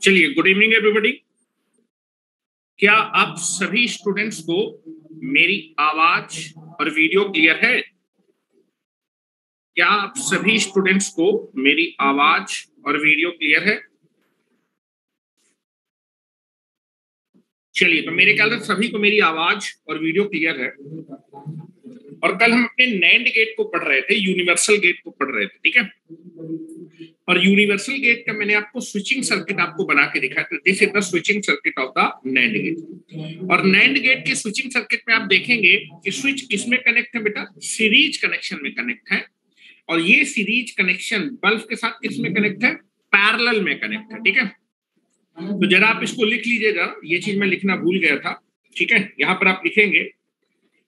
चलिए, good evening everybody. क्या आप सभी स्टूडेंट्स को मेरी आवाज और वीडियो क्लियर है? क्या आप सभी स्टूडेंट्स को मेरी आवाज और वीडियो क्लियर है? चलिए, तो मेरे ख्याल से सभी को मेरी आवाज और वीडियो क्लियर है। और कल हम अपने नैंड गेट को पढ़ रहे थे, यूनिवर्सल गेट को पढ़ रहे थे, ठीक है। और यूनिवर्सल गेट का मैंने आपको स्विचिंग सर्किट आपको बना के दिखाया था। This is the switching circuit of the NAND gate. और नैंड गेट के स्विचिंग सर्किट में आप देखेंगे कि स्विच किसमें कनेक्ट है बेटा? सीरीज कनेक्शन में कनेक्ट है। और ये सीरीज कनेक्शन बल्ब के साथ किसमें कनेक्ट है? पैरेलल में कनेक्ट है, ठीक है। तो जरा आप इसको लिख लीजिएगा, ये चीज मैं लिखना भूल गया था, ठीक है। यहाँ पर आप लिखेंगे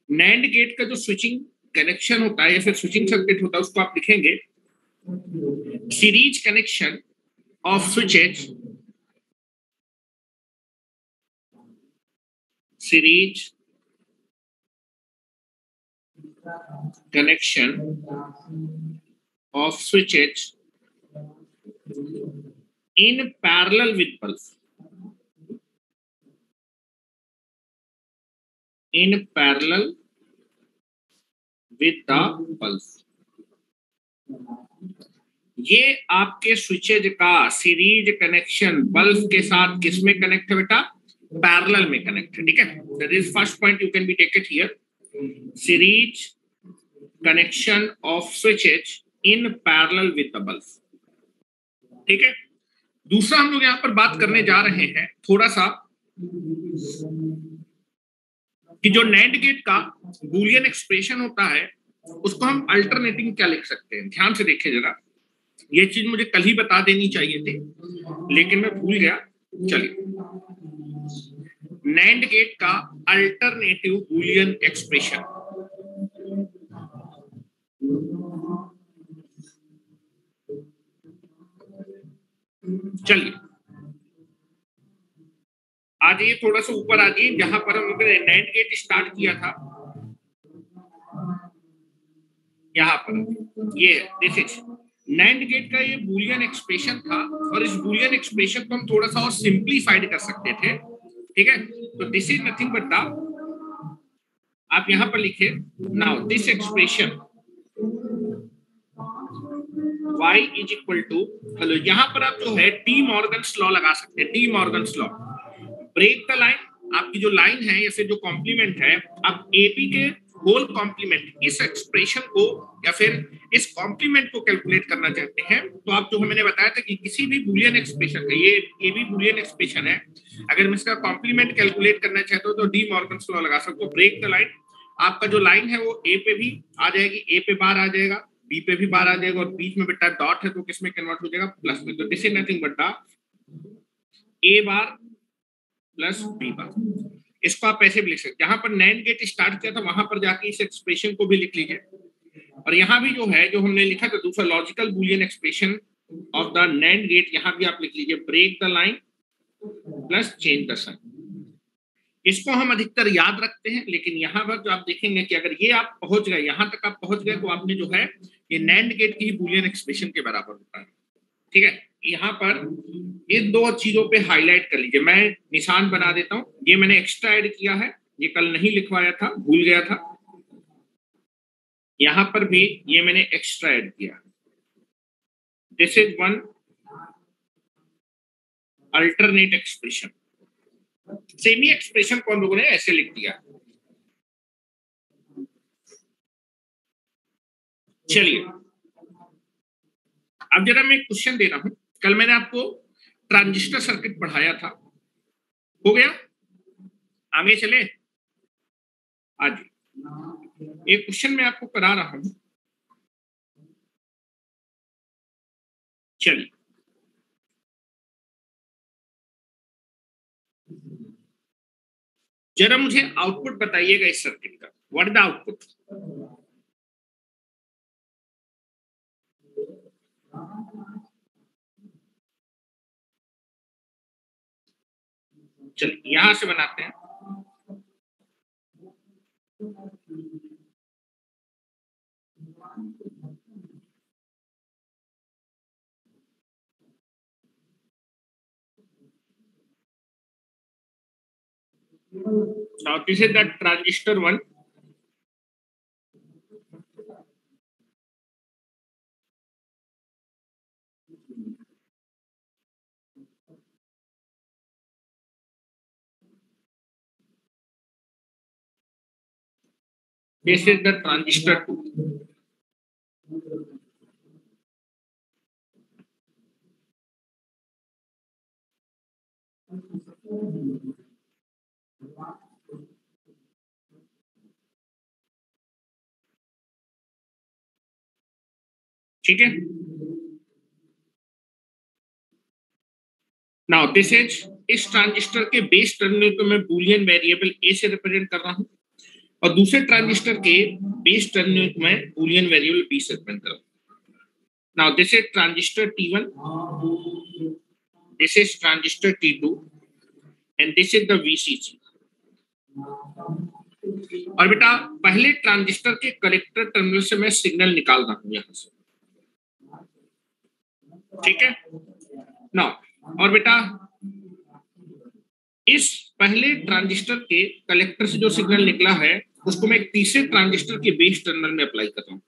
नैंड गेट का जो स्विचिंग कनेक्शन होता है या फिर स्विचिंग सर्किट होता है, उसको आप लिखेंगे series connection of switches, series connection of switches in parallel with bulb, in parallel with the bulb। ये आपके स्विचेज का सीरीज कनेक्शन बल्ब के साथ किसमें कनेक्ट है बेटा? पैरेलल में कनेक्ट है, ठीक है। That is first point, you can be take it here, series connection of switches in parallel with the bulb, ठीक है। दूसरा हम लोग यहां पर बात करने जा रहे हैं थोड़ा सा कि जो नैंड गेट का बूलियन एक्सप्रेशन होता है उसको हम अल्टरनेटिंग क्या लिख सकते हैं। ध्यान से देखिए जरा, ये चीज मुझे कल ही बता देनी चाहिए थी लेकिन मैं भूल गया। चलिए, नैंड गेट का अल्टरनेटिव बूलियन एक्सप्रेशन, चलिए आ जाइए थोड़ा सा ऊपर आ जाइए, जहां पर हम लोगों ने नैंड गेट स्टार्ट किया था। यहाँ पर ये दिस इज नैंड गेट का ये बूलियन एक्सप्रेशन था। और इस बूलियन एक्सप्रेशन को हम थोड़ा सा और सिंप्लीफाइड कर सकते थे, ठीक है। तो this is nothing but the, आप यहां पर लिखे now this expression y is equal to, hello, यहां पर आप जो है डी मॉर्गन्स लॉ लगा सकते हैं। De Morgan's law, break the line, आपकी जो लाइन है या फिर जो कॉम्प्लीमेंट है, आप एपी के होल कॉम्प्लीमेंट, इस एक्सप्रेशन को या फिर इस कॉम्प्लीमेंट को कैलकुलेट करना चाहते हैं तो आप जो मैंने बताया था कि किसी भी बूलियन एक्सप्रेशन का, ये भी बूलियन एक्सप्रेशन है, अगर मैं इसका कॉम्प्लीमेंट कैलकुलेट करना चाहता हूं तो डी मॉर्गन्स लॉ लगा सकते हो। ब्रेक द लाइन, आपका जो लाइन है वो ए पे भी आ जाएगी, ए पे बार आ जाएगा, बी पे भी बार आ जाएगा, और बीच में बेटा डॉट है तो किसमें कन्वर्ट हो जाएगा? प्लस में। तो this is nothing but the A bar plus B bar. इसको आप ऐसे भी लिख सकते हैं, जहां पर नैंड गेट स्टार्ट किया था वहां पर जाके इस एक्सप्रेशन को भी लिख लीजिए। और यहाँ भी जो है, जो हमने लिखा था दूसरा logical Boolean expression of the NAND gate, यहाँ भी आप लिख लीजिए break the line plus change the sign. इसको हम अधिकतर याद रखते हैं, लेकिन यहाँ पर जो आप देखेंगे कि अगर ये आप पहुंच गए, यहाँ तक आप पहुंच गए, तो आपने जो है ये नैंड गेट की बूलियन एक्सप्रेशन के बराबर होता है। ठीक है, यहाँ पर इन दो चीजों पे हाईलाइट कर लीजिए। मैं निशान बना देता हूं, ये मैंने एक्स्ट्रा ऐड किया है, ये कल नहीं लिखवाया था, भूल गया था। यहां पर भी ये मैंने एक्स्ट्रा ऐड किया। This is one alternate expression. Semi expression को हम लोगों ने ऐसे लिख दिया। चलिए अब जरा मैं क्वेश्चन दे रहा हूं। कल मैंने आपको ट्रांजिस्टर सर्किट पढ़ाया था, हो गया? आगे चले आज एक क्वेश्चन मैं आपको करा रहा हूं। चलिए जरा मुझे आउटपुट बताइएगा इस सर्किट का। What the output? चलिए यहां से बनाते हैं। Now this is the transistor 1. This is the transistor 2. ठीक है, नाउ दिस इज, इस ट्रांजिस्टर के बेस टर्मिनल को मैं बूलियन वेरिएबल ए से रिप्रेजेंट कर रहा हूं और दूसरे ट्रांजिस्टर के बेस टर्मिनल को मैं बूलियन वेरिएबल बी से रिप्रेजेंट कर रहा हूं। Now this is transistor T1, this is transistor T2 and this is the VCC। और बेटा पहले ट्रांजिस्टर के कलेक्टर टर्मिनल से मैं सिग्नल निकाल रहा हूं यहां से, ठीक है ना? और बेटा इस पहले ट्रांजिस्टर के कलेक्टर से जो सिग्नल निकला है उसको मैं एक तीसरे ट्रांजिस्टर के बेस टर्मिनल में अप्लाई कर रहा हूं।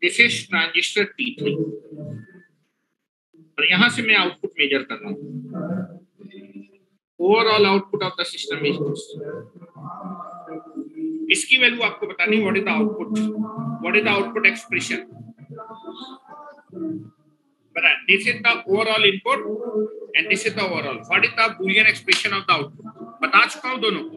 दिस इज ट्रांजिस्टर T3 और यहां से मैं आउटपुट मेजर कर रहा हूं। Overall output of the system is this. इसकी वैल्यू आपको बतानी, what is the output, what is the output expression. But this is the overall input and this is the overall, what is the Boolean expression of the output. बता चुका हूं दोनों को।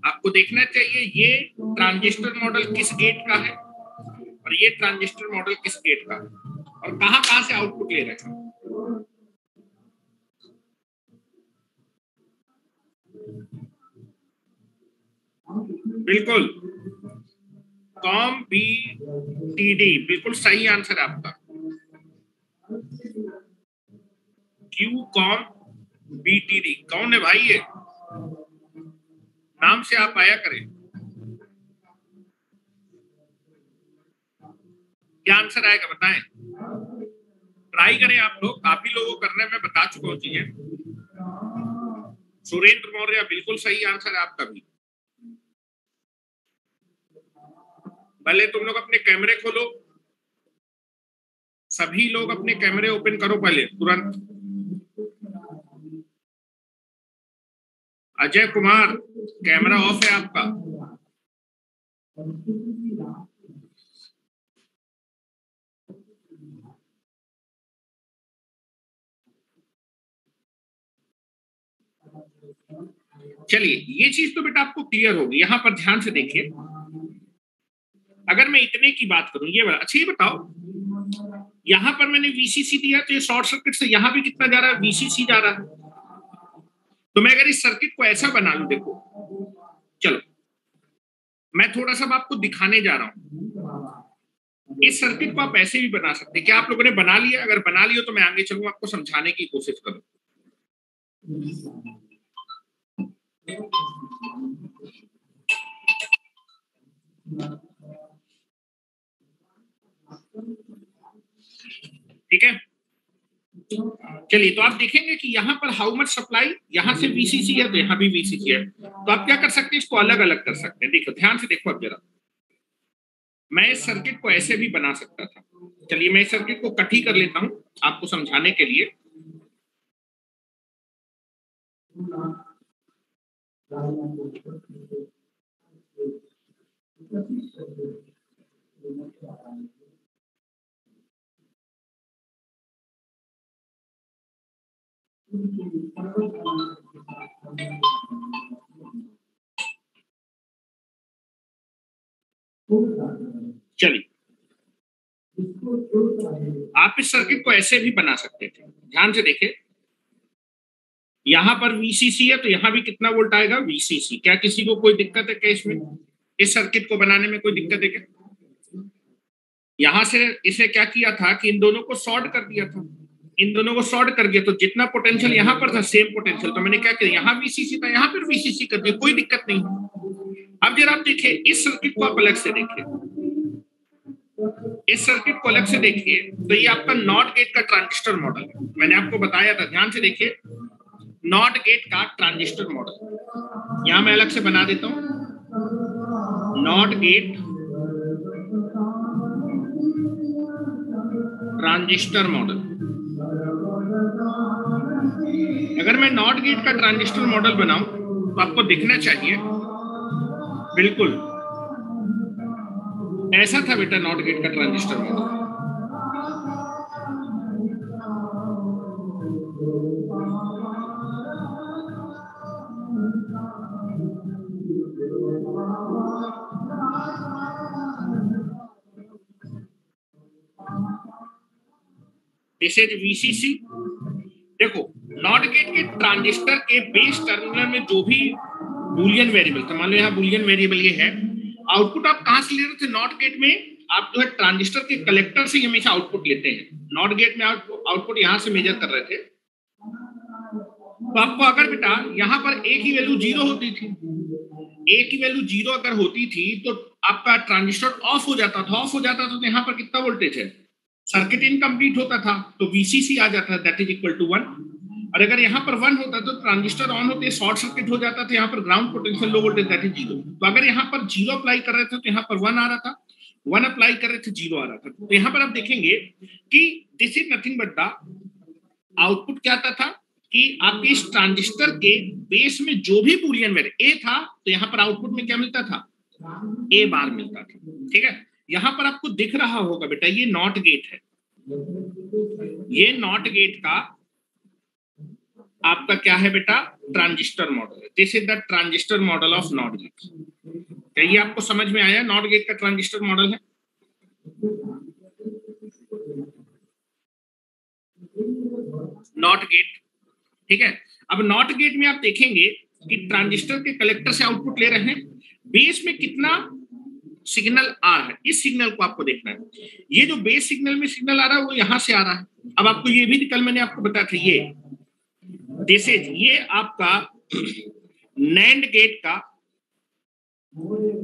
आपको देखना चाहिए ये ट्रांजिस्टर मॉडल किस गेट का है और ये ट्रांजिस्टर मॉडल किस गेट का है और कहां से आउटपुट ले रहे हैं। बिल्कुल, कॉम BTD बिल्कुल सही आंसर है आपका। क्यू कॉम BTD कौन है भाई? ये नाम से आप आया करें। क्या आंसर आएगा बताएं, ट्राई करें आप लोग, काफी लोगों करने में बता चुका हूं चीजें। सुरेंद्र मौर्य बिल्कुल सही आंसर है आपका भी। पहले तुम लोग अपने कैमरे खोलो, सभी लोग अपने कैमरे ओपन करो पहले तुरंत। अजय कुमार कैमरा ऑफ है आपका। चलिए ये चीज तो बेटा आपको क्लियर होगी। यहां पर ध्यान से देखिए, अगर मैं इतने की बात करूं, ये अच्छा ये बताओ, यहां पर मैंने वीसीसी दिया तो ये शॉर्ट सर्किट से यहां भी कितना जा रहा है, वीसीसी जा रहा है। तो मैं अगर इस सर्किट को ऐसा बना लूं, देखो चलो मैं थोड़ा सा आपको दिखाने जा रहा हूं। इस सर्किट को आप ऐसे भी बना सकते हैं। क्या आप लोगों ने बना लिया? अगर बना लिया तो मैं आगे चलूंगा, आपको समझाने की कोशिश करूं। ठीक है, चलिए तो आप देखेंगे कि यहाँ पर हाउ मच सप्लाई, यहाँ से वीसीसी है तो यहाँ भी वीसीसी है। तो आप क्या कर सकते हैं, इसको अलग अलग कर सकते हैं। देखो ध्यान से देखो, अब जरा मैं इस सर्किट को ऐसे भी बना सकता था। चलिए मैं इस सर्किट को कट ही कर लेता हूं आपको समझाने के लिए। चलिए आप इस सर्किट को ऐसे भी बना सकते थे। ध्यान से देखें, यहां पर वीसीसी है तो यहां भी कितना वोल्ट आएगा, वीसीसी। क्या किसी को कोई दिक्कत है क्या इसमें? इस सर्किट को बनाने में कोई दिक्कत है क्या? यहां से इसे क्या किया था कि इन दोनों को शॉर्ट कर दिया था। इन दोनों को शॉर्ट कर दिया तो जितना पोटेंशियल यहां पर था सेम पोटेंशियल, तो मैंने क्या किया, यहां वीसीसी था यहां पर वीसीसी कर दिया, कोई दिक्कत नहीं। अब जरा आप देखिए इस सर्किट को, आप अलग से देखिए, इस सर्किट को अलग से देखिए तो ये आपका नॉट गेट का ट्रांजिस्टर मॉडल है। मैंने आपको बताया था, ध्यान से देखिए, नॉट गेट का ट्रांजिस्टर मॉडल यहां मैं अलग से बना देता हूं। Not gate transistor model. अगर मैं नॉट गेट का ट्रांजिस्टर मॉडल बनाऊं तो आपको दिखना चाहिए बिल्कुल ऐसा था बेटा, नॉट गेट का transistor model. This is VCC. देखो नॉट गेट के ट्रांजिस्टर के बेस टर्मिनल में जो भी बूलियन वेरिएबल था, मान लो यहाँ बूलियन वेरिएबल ये है, आउटपुट आप कहां से ले रहे थे, नॉट गेट में आप जो है ट्रांजिस्टर के कलेक्टर से हमेशा आउटपुट लेते हैं। नॉट गेट में आउटपुट यहां से मेजर कर रहे थे। तो आपको अगर बेटा यहां पर ए की वैल्यू 0 होती थी, ए की वैल्यू 0 अगर होती थी तो आपका ट्रांजिस्टर ऑफ हो जाता था। ऑफ हो जाता था तो यहाँ पर कितना वोल्टेज है, सर्किट इनकम्प्लीट होता था तो वीसीसी आ जाता है, दैट इज इक्वल टू 1। और अगर यहाँ पर 1 होता तो ट्रांजिस्टर ऑन होते शॉर्ट सर्किट हो जाता था, यहाँ पर ground potential low voltage that is 0। तो अगर यहाँ पर 0 अप्लाई कर रहे थे तो यहाँ पर 1 आ रहा था, 1 अप्लाई कर रहे थे 0 आ रहा था। तो यहाँ पर आप देखेंगे कि this is nothing but the output क्या आता था कि आपके इस ट्रांजिस्टर के बेस में जो भी बूलियन वैल्यू ए था तो यहाँ पर आउटपुट में क्या मिलता था, ए बार मिलता था। ठीक है, यहाँ पर आपको दिख रहा होगा बेटा ये नॉट गेट है, ये नॉट गेट का आपका क्या है बेटा, ट्रांजिस्टर मॉडल है। This is the transistor model of not gate. क्या ये आपको समझ में आया, नॉट गेट का ट्रांजिस्टर मॉडल है? नॉट गेट, ठीक है। अब नॉट गेट में आप देखेंगे कि ट्रांजिस्टर के कलेक्टर से आउटपुट ले रहे हैं, बेस में कितना सिग्नल आ रहा है, इस सिग्नल को आपको देखना है। ये जो बेस सिग्नल में सिग्नल आ रहा है वो यहां से आ रहा है। अब आपको ये भी कल मैंने आपको बताया था, ये दिस इज, ये आपका नैंड गेट का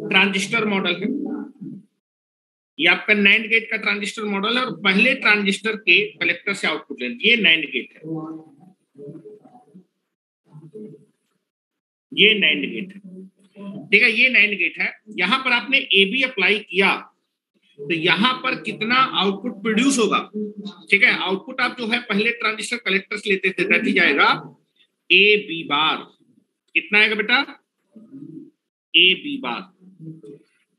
ट्रांजिस्टर मॉडल है। ये आपका नैंड गेट का ट्रांजिस्टर मॉडल है और पहले ट्रांजिस्टर के कलेक्टर से आउटपुट लें, ये नैंड गेट है, ये नैंड गेट है। ठीक है, ये नैंड गेट है। यहां पर आपने ए बी अप्लाई किया तो यहां पर कितना आउटपुट प्रोड्यूस होगा। ठीक है, आउटपुट आप जो है पहले ट्रांजिस्टर कलेक्टर से लेते थे, दैट जाएगा ए बी बार। कितना आएगा बेटा, ए बी बार।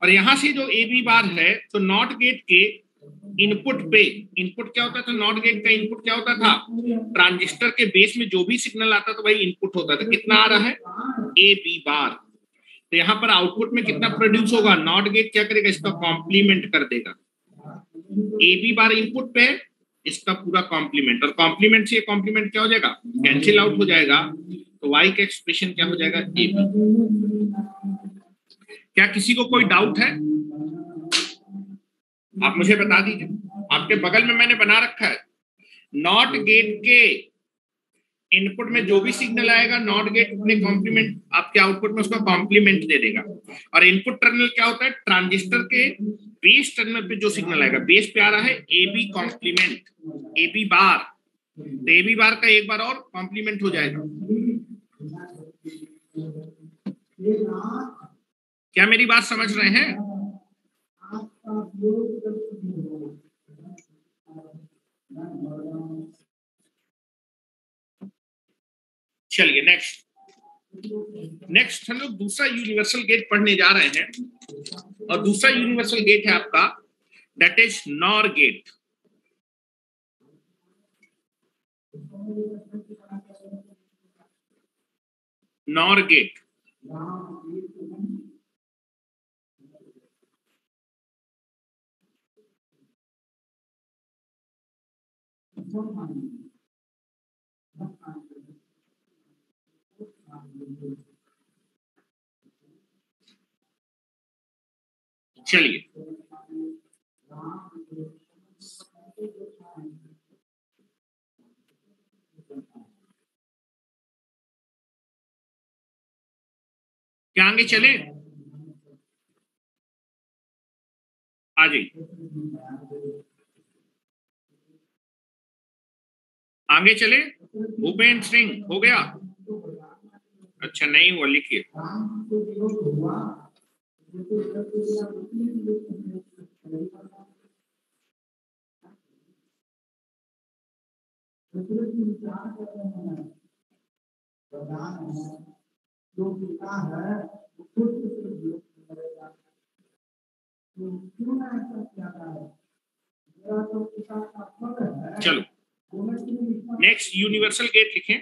और यहां से जो ए बी बार है तो नॉट गेट के इनपुट पे, इनपुट क्या होता था नॉट गेट का? इनपुट क्या होता था? ट्रांजिस्टर के बेस में जो भी सिग्नल आता था वही इनपुट होता था। कितना आ रहा है? A B bar. तो यहाँ पर आउटपुट में कितना प्रोड्यूस होगा? नॉट गेट क्या करेगा? इसका कॉम्प्लीमेंट कर देगा। ए बी बार इनपुट पे, इसका पूरा कॉम्प्लीमेंट, और कॉम्प्लीमेंट से ये कॉम्प्लीमेंट क्या हो जाएगा? कैंसिल आउट हो जाएगा। तो वाई का एक्सप्रेशन क्या हो जाएगा? A B. क्या किसी को कोई डाउट है? आप मुझे बता दीजिए। आपके बगल में मैंने बना रखा है, नॉट गेट के इनपुट में जो भी सिग्नल आएगा नॉट गेट अपने कॉम्प्लीमेंट आपके आउटपुट में उसका कॉम्प्लीमेंट दे देगा। और इनपुट टर्मिनल क्या होता है? ट्रांजिस्टर के बेस टर्मिनल पे जो सिग्नल आएगा, बेस पे आ रहा है A B complement, A B bar, तो ए बी बार का एक बार और कॉम्प्लीमेंट हो जाएगा। क्या मेरी बात समझ रहे हैं? चलिए नेक्स्ट हम लोग दूसरा यूनिवर्सल गेट पढ़ने जा रहे हैं, और दूसरा यूनिवर्सल गेट है आपका, that is NOR gate. NOR gate चलिए क्या आगे चले? आ जाइए, आगे चले। भूपेंद्र सिंह हो गया? अच्छा नहीं हुआ, लिखिए। चलो नेक्स्ट यूनिवर्सल गेट लिखें।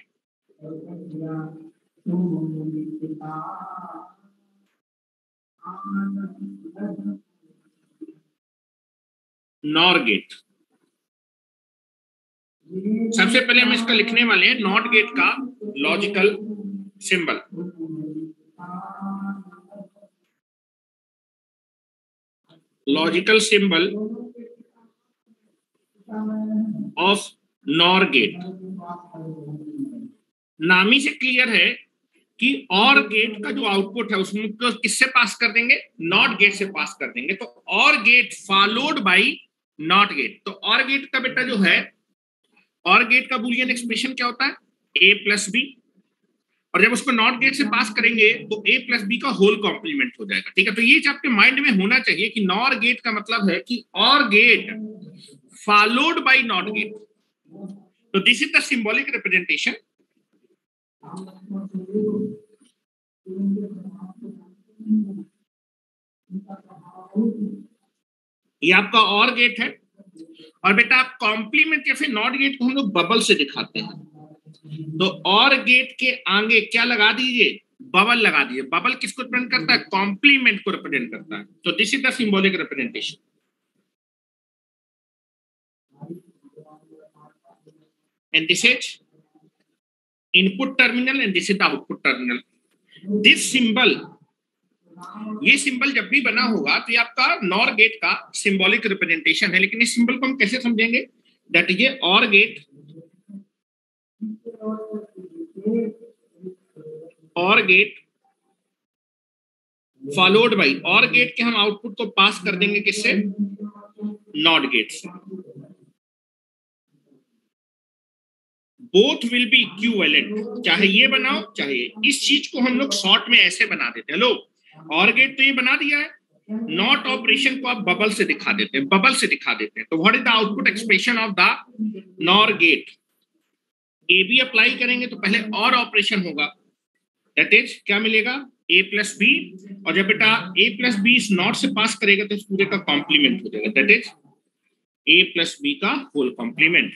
NOR gate. सबसे पहले हम इसका लिखने वाले हैं नॉट गेट का logical symbol. Logical symbol of NOR gate. नाम ही से क्लियर है कि और गेट का जो आउटपुट है उसमें तो किससे पास कर देंगे? नॉट गेट से पास कर देंगे। तो OR gate followed by not gate. तो और गेट का बेटा जो है, और गेट का बूलियन एक्सप्रेशन क्या होता है? ए प्लस बी। और जब उसको नॉट गेट से पास करेंगे तो ए प्लस बी का होल कॉम्प्लीमेंट हो जाएगा। ठीक है, तो ये आपके माइंड में होना चाहिए कि नॉर गेट का मतलब है कि OR gate followed by not gate. तो this is the symbolic representation. ये आपका और गेट है, और बेटा आप कॉम्प्लीमेंट या फिर नॉट गेट को हम लोग बबल से दिखाते हैं। तो और गेट के आगे क्या लगा दीजिए? बबल लगा दीजिए। बबल किसको रिप्रेजेंट करता है? कॉम्प्लीमेंट को रिप्रेजेंट करता है। तो this is the symbolic representation. And this is input terminal and this is the output terminal. This symbol, ये सिंबल जब भी बना होगा तो ये आपका नॉर गेट का सिंबॉलिक रिप्रेजेंटेशन है। लेकिन इस सिंबल को हम कैसे समझेंगे? दैट ये और gate, OR gate followed by, और गेट के हम आउटपुट को पास कर देंगे किससे? नॉट गेट से। Both will be equivalent. चाहे ये बनाओ चाहे इस चीज को हम लोग शॉर्ट में ऐसे बना देते हैं। लो और गेट तो ये बना दिया है, नॉट ऑपरेशन को आप बबल से दिखा देते हैं, बबल से दिखा देते हैं। तो what is the output expression of the NOR gate? A B apply करेंगे तो पहले और ऑपरेशन होगा, दैट इज क्या मिलेगा? ए प्लस बी। और जब बेटा ए प्लस बी इस नॉट से पास करेगा तो इस पूरे का कॉम्प्लीमेंट हो जाएगा, that is A plus B का होल कॉम्प्लीमेंट।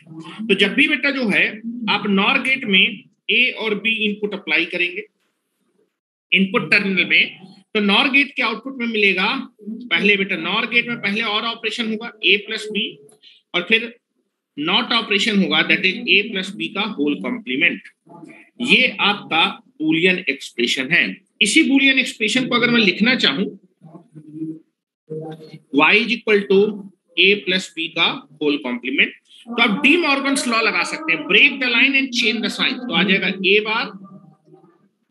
तो जब भी बेटा जो है आप नॉर गेट में ए और बी इनपुट अप्लाई करेंगे इनपुट टर्मिनल में, तो नॉर गेट के आउटपुट में मिलेगा, पहले बेटा नॉर गेट में पहले और ऑपरेशन होगा ए प्लस बी, और फिर नॉट ऑपरेशन होगा, that is A plus B का होल कॉम्प्लीमेंट। ये आपका बूलियन एक्सप्रेशन है। इसी बूलियन एक्सप्रेशन को अगर मैं लिखना चाहूं, y is equal to A plus B का होल कॉम्प्लीमेंट, तो आप डी मॉर्गन्स लॉ लगा सकते हैं, break the line and change the sign. तो आ जाएगा A bar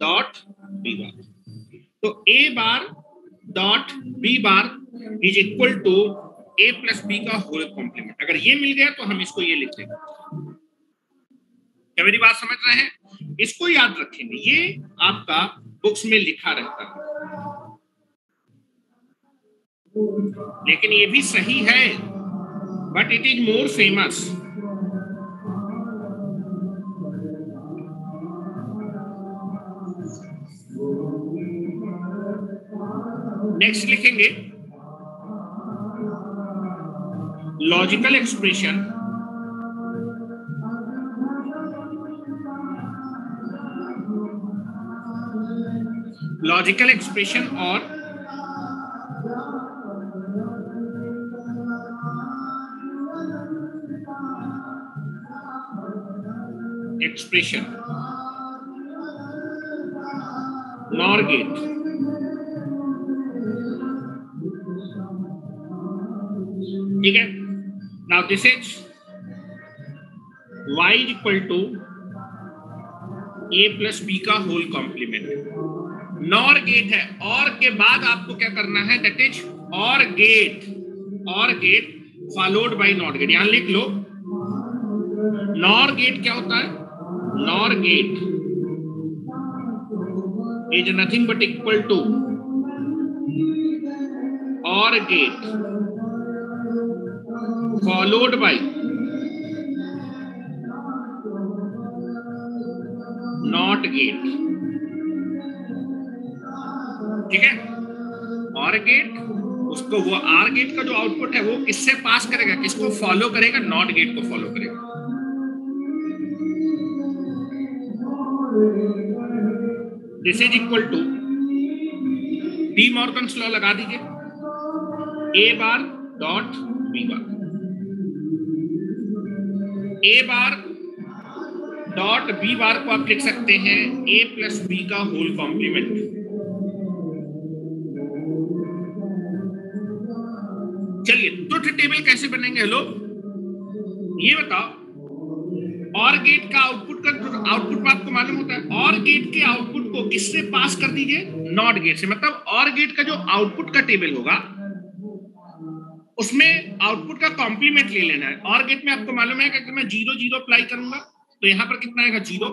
dot B bar, तो A bar dot B bar is equal to A plus B का होल कॉम्प्लीमेंट। अगर ये मिल गया तो हम इसको ये लिख देंगे। क्या मेरी बात समझ रहे हैं? इसको याद रखेंगे, ये आपका बुक्स में लिखा रहता है, लेकिन ये भी सही है, but it is more famous. Next लिखेंगे लॉजिकल एक्सप्रेशन और एक्सप्रेशन नॉर गेट। ठीक है, now this is y is equal to A plus B का होल कॉम्प्लीमेंट। नॉर गेट है, और के बाद आपको क्या करना है, that is OR gate followed by not gate. यहां लिख लो, नॉर गेट क्या होता है, nor gate is nothing but equal to OR gate followed by not gate. ठीक है, और गेट उसको, वो आर गेट का जो आउटपुट है वो किससे पास करेगा, किसको फॉलो करेगा, नॉट गेट को फॉलो करेगा। This is equal to De Morgan's law लगा दीजिए, A bar dot B bar, A bar dot B bar को आप लिख सकते हैं ए प्लस बी का होल कॉम्प्लीमेंट। चलिए ट्रुथ टेबल कैसे बनेंगे लोग, ये बताओ। और गेट का आउटपुट आपको मालूम होता है, और गेट के आउटपुट को किससे पास कर दीजिए, नॉट गेट से। मतलब और गेट का जो आउटपुट का टेबल होगा उसमें आउटपुट का कॉम्प्लीमेंट ले लेना है। और गेट में आपको मालूम है कि अगर मैं 0 0 अप्लाई करूंगा तो यहाँ पर कितना आएगा, 0,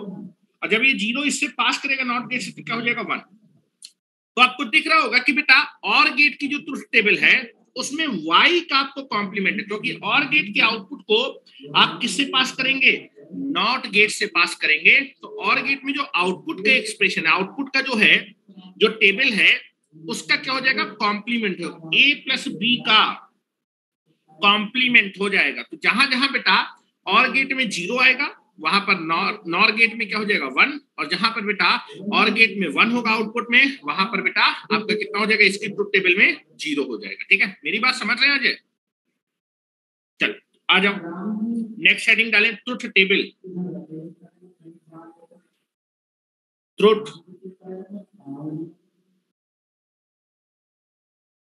और जब ये 0 इससे पास करेगा नॉट गेट से तो क्या हो जाएगा, 1। तो आपको दिख रहा होगा कि बेटा और गेट की जो ट्रुथ टेबल है उसमें y का आपको कॉम्प्लीमेंट है, क्योंकि और गेट के आउटपुट को आप किससे पास करेंगे, नॉट गेट से पास करेंगे। तो और गेट में जो आउटपुट का एक्सप्रेशन है, आउटपुट का जो है जो टेबल है उसका क्या हो जाएगा, कॉम्प्लीमेंट हो, a प्लस बी का कॉम्प्लीमेंट हो जाएगा। तो जहां जहां बेटा और गेट में 0 आएगा वहां पर नॉर गेट में क्या हो जाएगा, 1, और जहां पर बेटा और गेट में 1 होगा आउटपुट में, वहां पर बेटा आपका कितना हो जाएगा, इसकी ट्रुथ टेबल में 0 हो जाएगा। ठीक है, मेरी बात समझ रहे हैं अजय? चल आ जाओ, नेक्स्ट हेडिंग डालें, truth table. Truth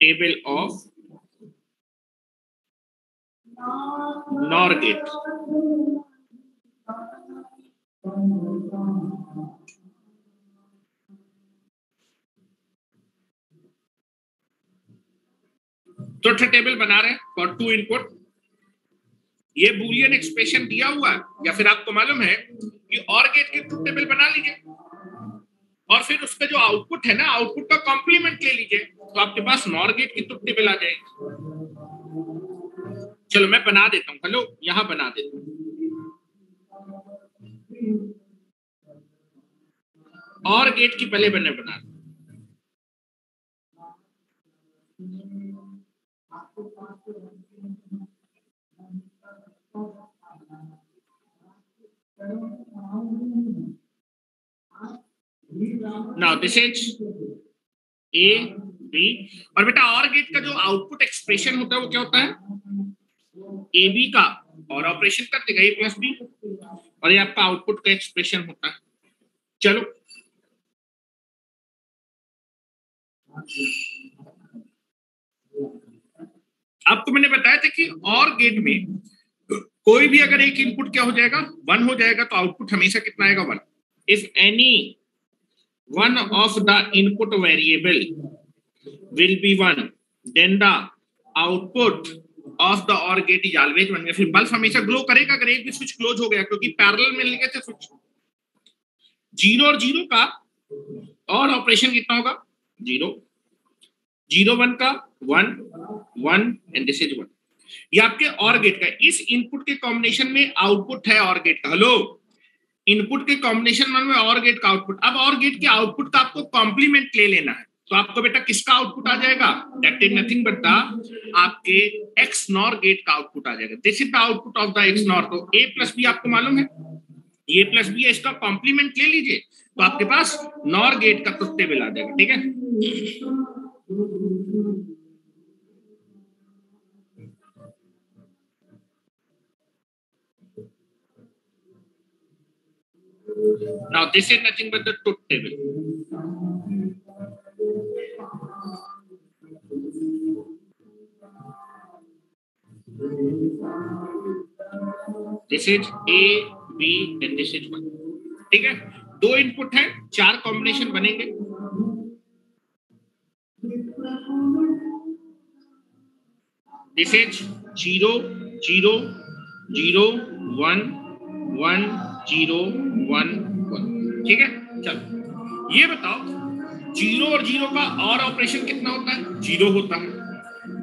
table of NOR gate. Truth table बना रहे हैं फॉर 2 इनपुट। ये बूलियन एक्सप्रेशन दिया हुआ है, या फिर आपको मालूम है कि और गेट की ट्रुथ टेबल बना लीजिए और फिर उसका जो आउटपुट है ना, आउटपुट का कॉम्प्लीमेंट ले लीजिए, तो आपके पास नॉर गेट की ट्रुथ टेबल आ जाएगी। चलो मैं बना देता हूं, हेलो यहां बना देता हूं। और गेट की पहले बना now this is A B, और बेटा और गेट का जो आउटपुट एक्सप्रेशन होता है वो क्या होता है, ए बी का और ऑपरेशन कर देगा ए प्लस बी, और ये आपका आउटपुट का एक्सप्रेशन होता है। चलो आपको मैंने बताया था कि और गेट में कोई भी अगर एक इनपुट क्या हो जाएगा, 1 हो जाएगा, तो आउटपुट हमेशा कितना आएगा, 1। If any one of the input variable will be 1, then the output of the OR gate is always 1। फिर बल्ब हमेशा ग्लो करेगा अगर एक भी स्विच क्लोज हो गया, क्योंकि पैरेलल में लगे थे स्विच। 0 और 0 का और ऑपरेशन कितना होगा, 0, 0 1 का 1 1 एंड दिस इज 1। ये आपके और गेट का, इस इनपुट के कॉम्बिनेशन में आउटपुट है और गेट का। हेलो, इनपुट के कॉम्बिनेशन में और गेट का आउटपुट। अब और गेट के आउटपुट का आपको कॉम्प्लीमेंट ले लेना है, तो आपको बेटा किसका आउटपुट आ जाएगा, that is nothing but the आपके एक्स नॉर गेट का आउटपुट आ जाएगा। This is the output of the x nor. तो ए प्लस बी आपको मालूम है, ए प्लस बी है, इसका कॉम्प्लीमेंट ले लीजिए, तो आपके पास नॉर गेट का ट्रुथ टेबल आ जाएगा। ठीक है, now this is nothing but the truth table. This is A, B and this is 1। ठीक है, 2 इनपुट है, 4 कॉम्बिनेशन बनेंगे। This is 0 0 0 1 1 0 1 1। ठीक है, चलो ये बताओ 0 और 0 का और ऑपरेशन कितना होता है, 0 होता है।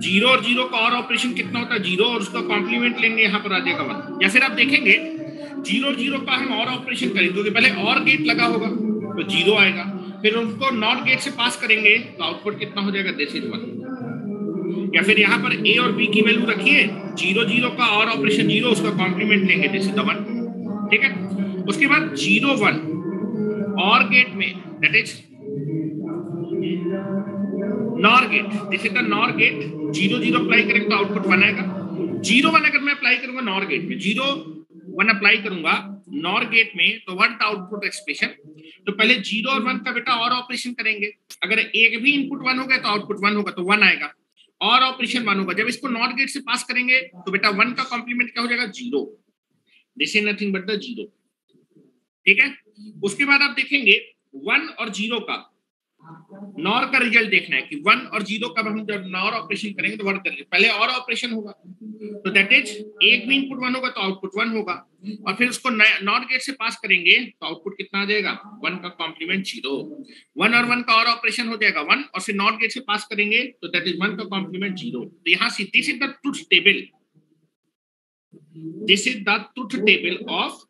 0 और 0 का और ऑपरेशन कितना होता है, 0, और उसका कॉम्प्लीमेंट लेंगे, यहाँ पर आ जाएगा 1। या फिर आप देखेंगे 0 और 0 का हम और ऑपरेशन करेंगे, क्योंकि पहले और गेट लगा होगा तो 0 आएगा, फिर उनको नॉट गेट से पास करेंगे तो आउटपुट कितना हो जाएगा, दिस इज 1। या फिर यहाँ पर ए और बी की वैल्यू रखिए, 0 0 का और ऑपरेशन 0, उसका कॉम्प्लीमेंट लेंगे, दिस इज द 1। ठीक है, उसके बाद 0 1 और गेट में, that is NOR gate, this is the NOR gate. 0 0 apply करेंगे तो आउटपुट 1 आएगा। 0 1 अगर मैं अप्लाई करूंगा नॉर गेट में, 0 1 अप्लाई करूंगा नॉर गेट में, तो 1 का आउटपुट एक्सप्रेशन। तो पहले 0 और 1 का बेटा और ऑपरेशन करेंगे, अगर एक भी इनपुट 1 हो गया तो आउटपुट 1 होगा, तो 1 आएगा। और ऑपरेशन 1 होगा, जब इसको नॉट गेट से पास करेंगे तो बेटा 1 का कॉम्प्लीमेंट क्या हो जाएगा, 0। This is nothing but the 0। ठीक है, उसके बाद आप देखेंगे 1 और 0 का नॉर का रिजल्ट देखना है कि 1 और 0 का हम जब नॉर ऑपरेशन करेंगे तो 1 करेंगे, पहले और ऑपरेशन होगा, तो दैट इज एक भी इनपुट 1 होगा तो आउटपुट 1 होगा, और फिर उसको नॉट गेट से पास करेंगे तो आउटपुट कितना आ जाएगा, 1 का कॉम्प्लीमेंट 0। 1 और 1 का और ऑपरेशन हो जाएगा 1, और फिर नॉट गेट से पास करेंगे तो दैट इज 1 का कॉम्प्लीमेंट 0। तो यहाँ से this is the truth table, this is the truth table of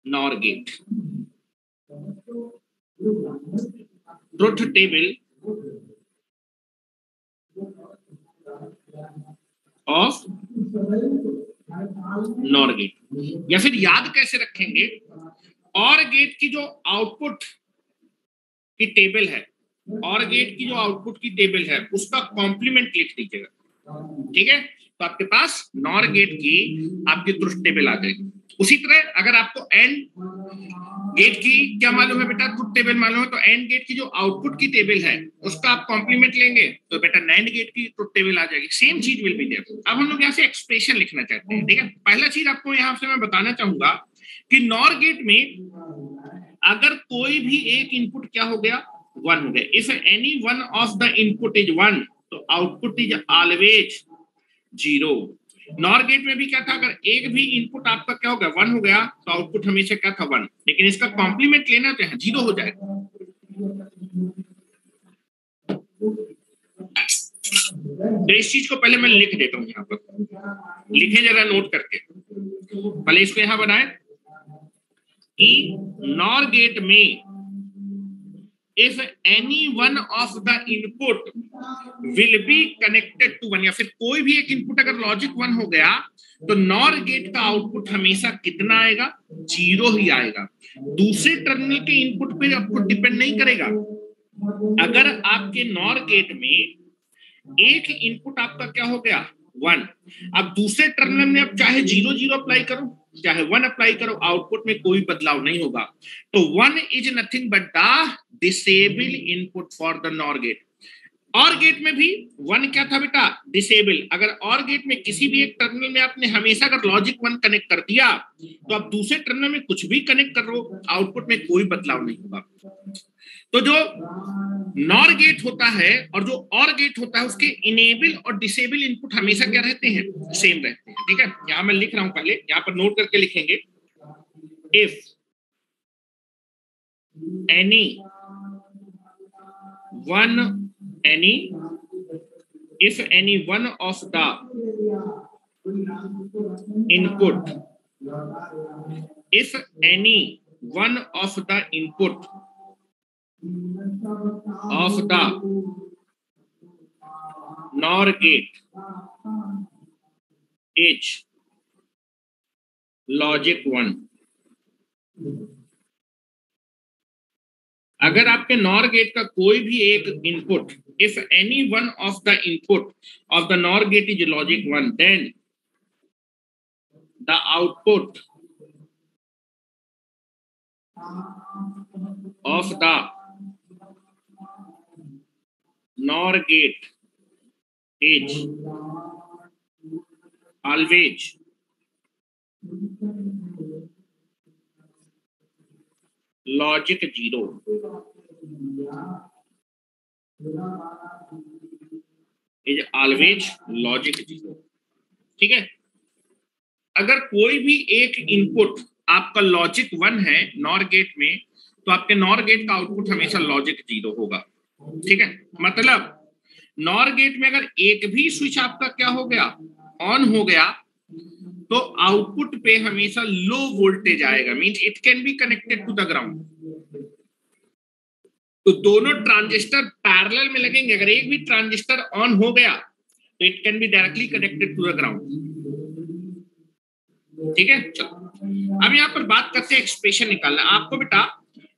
NOR gate. Truth table of NOR gate. या फिर याद कैसे रखेंगे, और गेट की जो आउटपुट की टेबल है, और गेट की जो आउटपुट की टेबल है उसका कॉम्प्लीमेंट लिख दीजिएगा। ठीक है, तो आपके पास नॉर गेट की आपकी ट्रुथ टेबल आ जाएगी। उसी तरह अगर आपको एंड गेट की क्या मालूम है बेटा, ट्रुथ टेबल मालूम है, तो एंड गेट की जो आउटपुट की टेबल है उसका आप कॉम्प्लीमेंट लेंगे तो बेटा नैंड गेट की ट्रुथ टेबल आ जाएगी। सेम चीज विल बी देयर। अब हम लोग यहाँ से एक्सप्रेशन लिखना चाहते हैं। ठीक है, पहला चीज आपको यहाँ से मैं बताना चाहूंगा कि नॉर गेट में अगर कोई भी एक इनपुट क्या हो गया, 1 हो गया। If any one of the input is 1 तो output is always 0। NOR gate में भी क्या था, अगर एक भी इनपुट आपका क्या हो गया, 1 हो गया, तो आउटपुट हमेशा क्या था, 1। लेकिन इसका कॉम्प्लीमेंट लेना तो है 0 हो जाएगा। तो इस चीज को पहले मैं लिख देता हूं, यहाँ पर लिखे जरा नोट करके, पहले इसको यहां बनाए कि नॉर गेट में if any one of the input will be connected to 1, या फिर कोई भी एक इनपुट अगर लॉजिक 1 हो गया तो नॉर गेट का आउटपुट हमेशा कितना आएगा, 0 ही आएगा। दूसरे टर्मिनल के इनपुट पे आपको डिपेंड नहीं करेगा। अगर आपके नॉर गेट में एक इनपुट आपका क्या हो गया 1, अब दूसरे टर्मिनल में अब चाहे 0 0 अप्लाई करो चाहे 1 अप्लाई करो, आउटपुट में कोई बदलाव नहीं होगा। तो 1 is nothing but the disable input for the NOR gate. OR gate में भी 1 क्या था बेटा, डिसेबल। अगर और गेट में किसी भी एक टर्मिनल में आपने हमेशा अगर लॉजिक 1 कनेक्ट कर दिया तो आप दूसरे टर्मिनल में कुछ भी कनेक्ट कर रहे हो, आउटपुट में कोई बदलाव नहीं होगा। तो जो नॉर गेट होता है और जो और गेट होता है उसके इनेबल और डिसेबल इनपुट हमेशा क्या रहते हैं, सेम रहते हैं। ठीक है, यहां मैं लिख रहा हूं, पहले यहां पर नोट करके लिखेंगे। If any one of the input of the NOR gate is logic 1, अगर आपके नॉर गेट का कोई भी एक input, if any one of the input of the NOR gate is logic 1, then the output of the NOR gate is always logic 0, is always logic 0। ठीक है, अगर कोई भी एक इनपुट आपका लॉजिक 1 है नॉर गेट में तो आपके नॉर गेट का आउटपुट हमेशा लॉजिक 0 होगा। ठीक है, मतलब नॉर गेट में अगर एक भी स्विच आपका क्या हो गया, ऑन हो गया, तो आउटपुट पे हमेशा लो वोल्टेज आएगा, means it can be connected to the ground. तो दोनों ट्रांजिस्टर पैरेलल में लगेंगे, अगर एक भी ट्रांजिस्टर ऑन हो गया तो it can be directly connected to the ground. ठीक है, चलो अब यहां पर बात करते हैं एक्सप्रेशन निकालना। आपको बेटा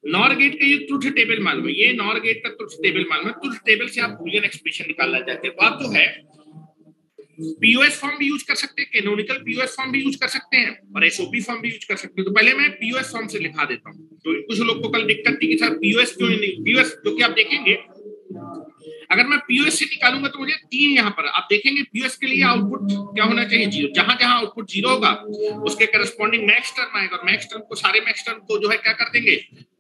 नॉर गेट का ये ट्रुथ टेबल मालूम है, ये नॉर गेट का ट्रुथ टेबल मालूम है। ट्रुथ टेबल से आप बूलियन एक्सप्रेशन निकालना चाहते हैं तो आप जो है पीओएस फॉर्म भी यूज कर सकते हैं, कैनोनिकल पीओएस फॉर्म भी यूज कर सकते हैं और एसओपी फॉर्म भी यूज कर सकते हैं। तो पहले मैं पीओएस फॉर्म से लिखा देता हूं। तो कुछ लोग को कल दिक्कत थी कि सर पीओएस क्यों नहीं, पीओएस क्योंकि आप देखेंगे अगर मैं पीओएस से निकालूंगा तो मुझे 3 यहाँ पर आप देखेंगे पीओएस के लिए आउटपुट क्या होना चाहिए, 0। जहां जहां आउटपुट 0 होगा उसके करस्पॉन्डिंग मैक्स टर्म आएगा और मैक्स टर्म को सारे मैक्स टर्म को जो है क्या कर देंगे,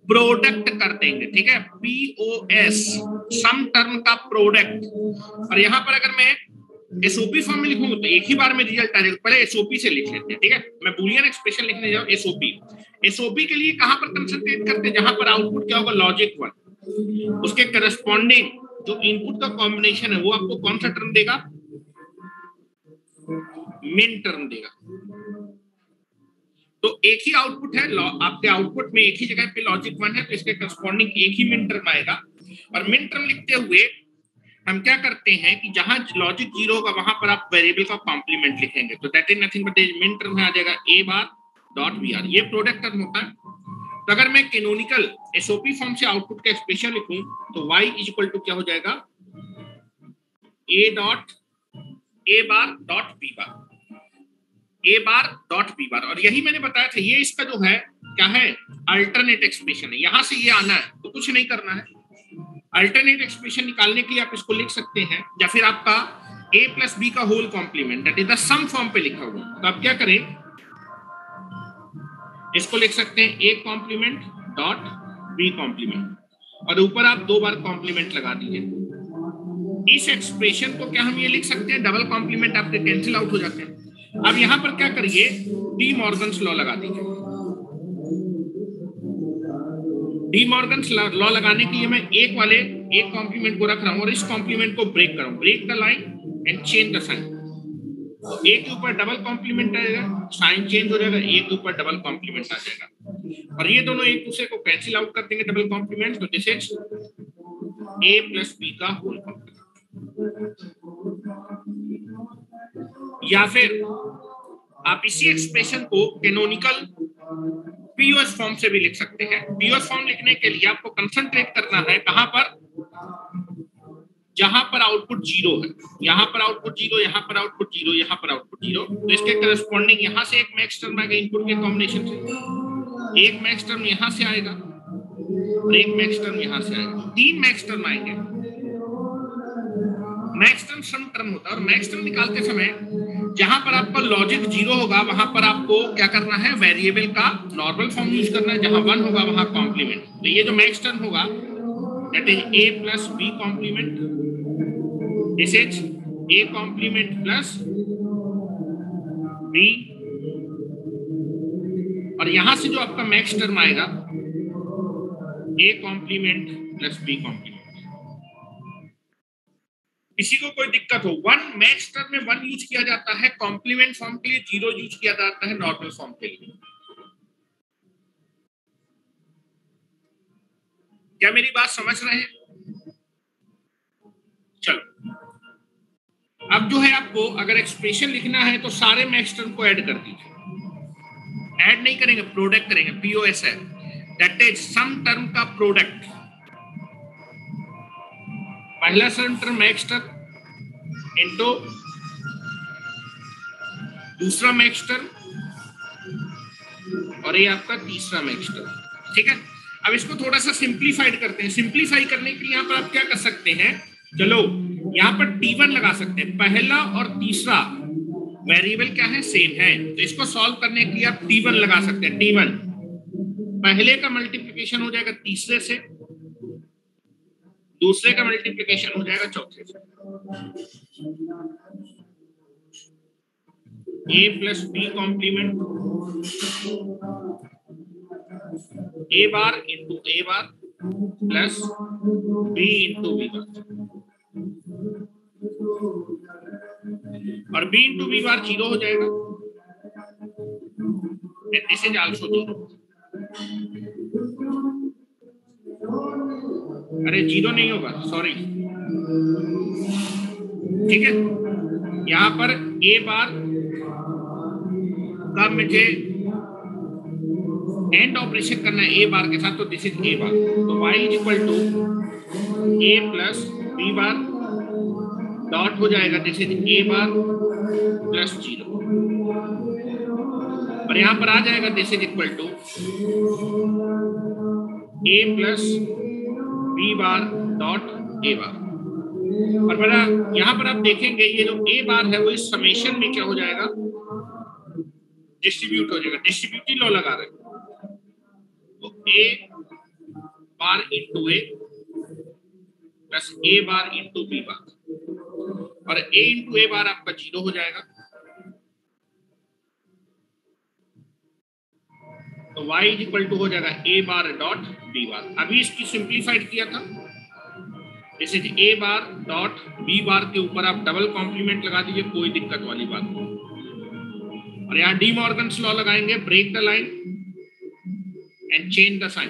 प्रोडक्ट कर देंगे। ठीक है, पीओएस सम टर्म का प्रोडक्ट। और यहाँ पर अगर मैं एसओपी फॉर्म में लिखूंगा तो एक ही बार में रिजल्ट आ जाएगा। पहले एसओपी से लिख लेते हैं। ठीक है, मैं बूलियन एक्सप्रेशन लिखने जाऊं एसओपी। एसओपी के लिए कहां पर कंसंट्रेट करते हैं, जहां पर आउटपुट क्या होगा, लॉजिक 1, उसके करस्पॉन्डिंग जो इनपुट का कॉम्बिनेशन है वो आपको कौन सा टर्म देगा, मिन टर्म देगा। तो एक ही आउटपुट है, आपके आउटपुट में एक ही जगह पे लॉजिक 1 है तो इसके करस्पॉन्डिंग एक ही मिन टर्म आएगा। और मिन टर्म लिखते हुए हम क्या करते हैं कि जहां लॉजिक 0 होगा वहां पर आप वेरिएबल का कॉम्प्लीमेंट लिखेंगे। तो that is nothing but min term में आ जाएगा a बार डॉट br, ये प्रोडक्ट टर्म होता है। तो अगर मैं कैनोनिकल एसओपी फॉर्म से आउटपुट का एक्सप्रेशन लिखूं तो y इज इक्वल टू क्या हो जाएगा, a bar dot b bar. और यही मैंने बताया था, ये इसका जो है क्या है, अल्टरनेट एक्सप्रेशन है। यहां से ये आना है तो कुछ नहीं करना है। अल्टरनेट एक्सप्रेशन निकालने के लिए आप इसको लिख सकते हैं, या फिर आपका a प्लस बी का whole complement that is the sum form पे लिखा हुआ। तो आप क्या करें, इसको लिख सकते हैं a complement dot b complement और ऊपर आप 2 बार कॉम्प्लीमेंट लगा दीजिए। इस एक्सप्रेशन को क्या हम ये लिख सकते हैं, डबल कॉम्प्लीमेंट आपके कैंसिल आउट हो जाते हैं। अब यहां पर क्या करिए, डी मॉर्गन्स लॉ लगा दीजिए। डी मॉर्गन्स लॉ लगाने के लिए मैं एक कॉम्प्लीमेंट को रख रहा हूं और इस कॉम्प्लीमेंट को ब्रेक कर रहा हूं। Break the line and change the sign. तो ए के ऊपर डबल कॉम्प्लीमेंट आएगा, साइन चेंज हो जाएगा, ए के ऊपर डबल कॉम्प्लीमेंट आ जाएगा और ये दोनों एक दूसरे को कैंसिल आउट कर देंगे डबल कॉम्प्लीमेंट। तो this is A plus B का होल कॉम्प्लीमेंट। या फिर आप इसी एक्सप्रेशन को कैनोनिकल पीओएस फॉर्म से भी लिख सकते हैं। पीओएस फॉर्म लिखने के लिए आपको कंसंट्रेट करना है कहां पर, जहां पर आउटपुट 0 है, यहां पर आउटपुट 0, यहां पर आउटपुट 0, यहां पर आउटपुट 0। तो इसके करस्पॉन्डिंग यहां से एक मैक्स टर्म आएगा इनपुट के कॉम्बिनेशन से, एक मैक्स टर्म यहां से आएगा और एक मैक्स टर्म यहां से आएगा, तीन मैक्स टर्म आएंगे। मैक्स टर्म सम टर्म होता है और मैक्स टर्म निकालते समय जहां पर आपका लॉजिक 0 होगा वहां पर आपको क्या करना है, वेरिएबल का नॉर्मल फॉर्म यूज करना है, जहां 1 होगा वहां कॉम्प्लीमेंट। तो ये जो मैक्स टर्म होगा that is a plus b complement, this is a complement plus b, और यहां से जो आपका मैक्स टर्म आएगा a complement plus b complement. किसी को कोई दिक्कत हो, 1 मैक्स टर्म में 1 यूज किया जाता है कॉम्प्लीमेंट फॉर्म के लिए, 0 यूज किया जाता है नॉर्मल फॉर्म के लिए। क्या मेरी बात समझ रहे हैं? चलो अब जो है आपको अगर एक्सप्रेशन लिखना है तो सारे मैक्स टर्म को ऐड कर दीजिए। ऐड नहीं करेंगे, प्रोडक्ट करेंगे, पीओएस है, दैट इज सम टर्म का प्रोडक्ट। पहला सम टर्म मैक्स टर्म इनटू दूसरा मैक्स टर्म और ये आपका तीसरा मैक्स टर्म। ठीक है, अब इसको थोड़ा सा सिंप्लीफाइड करते हैं। सिंप्लीफाई करने के लिए यहाँ पर आप क्या कर सकते हैं, चलो यहाँ पर T1 लगा सकते हैं। पहला और तीसरा वेरिएबल क्या है, सेम है, तो इसको सॉल्व करने के लिए आप T1 लगा सकते हैं। T1 पहले का मल्टीप्लिकेशन हो जाएगा तीसरे से, दूसरे का मल्टीप्लिकेशन हो जाएगा चौथे से। a plus B complement a bar into a bar plus b into b bar, और b इंटू b बार 0 हो जाएगा, दिस इज आल्सो 0। अरे 0 नहीं होगा, सॉरी, ठीक है। यहां पर a बार का मुझे एंड ऑपरेशन करना है a बार के साथ, तो दिस इज a बार, तो y is equal to a plus b bar dot हो जाएगा, this is a bar plus 0, और यहां पर आ जाएगा this is equal to a plus b bar dot a bar. और मेरा यहां पर आप देखेंगे ये जो a बार है वो इस समेशन में क्या हो जाएगा, डिस्ट्रीब्यूट हो जाएगा। डिस्ट्रीब्यूटिव लॉ लगा रहे हैं, तो a bar into a plus a bar into b bar, और a इंटू a बार आपका 0 हो जाएगा, तो y इज इक्वल टू हो जाएगा a बार डॉट b बार। अभी इसकी सिंप्लीफाइड किया था, this is a bar dot b बार के ऊपर आप डबल कॉम्प्लीमेंट लगा दीजिए, कोई दिक्कत वाली बात नहीं। और यहाँ डी मॉर्गन्स लॉ लगाएंगे, break the line and change the sign,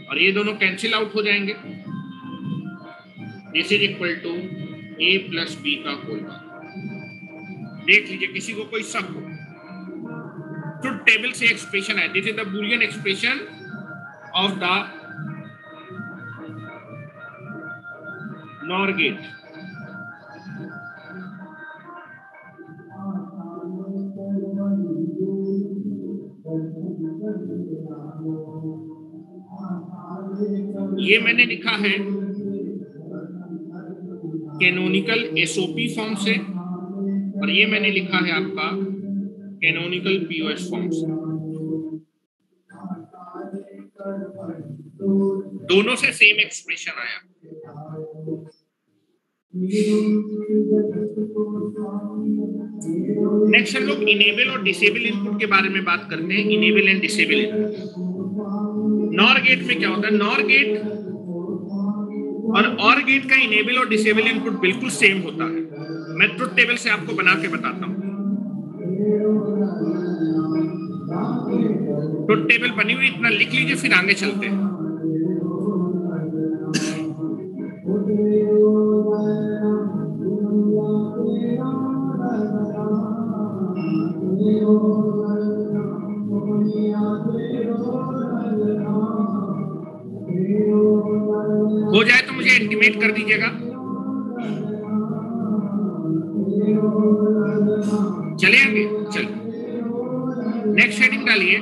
और ये दोनों कैंसिल आउट हो जाएंगे, this is equal to a plus b का होल। देख लीजिए किसी को कोई शक हो, ट्रुथ टेबल से एक्सप्रेशन है, this is the Boolean expression of the NOR gate. ये मैंने लिखा है कैनोनिकल एसओपी फॉर्म से, और ये मैंने लिखा है आपका कैनोनिकल पीओएस फॉर्म से। दोनों से सेम एक्सप्रेशन आया। नेक्स्ट हम लोग इनेबल और डिसेबल इनपुट के बारे में बात करते हैं। Enable and disable input. NOR gate में क्या होता है, नॉर गेट और गेट का इनेबल और डिसेबल इनपुट बिल्कुल सेम होता है। मैं ट्रुथ टेबल से आपको बना के बताता हूँ। ट्रुथ टेबल बनी हुई, इतना लिख लीजिए, फिर आगे चलते हैं। हो जाए तो मुझे इंटीमेट कर दीजिएगा। चले आगे, चलिए नेक्स्ट हेडिंग डालिए।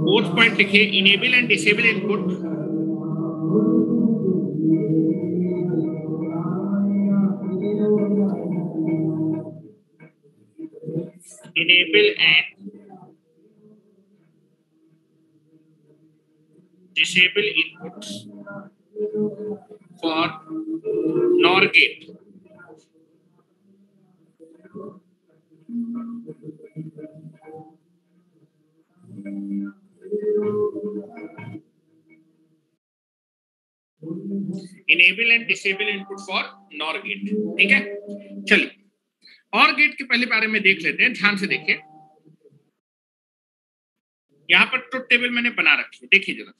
फोर्थ पॉइंट लिखिए, enable and disable input enable and disable inputs for NOR gate. Enable and disable input for NOR gate. ठीक है, चलिए OR गेट के पहले बारे में देख लेते हैं, ध्यान से देखिए। यहां पर ट्रुथ टेबल मैंने बना रखी है, देखिए जरा।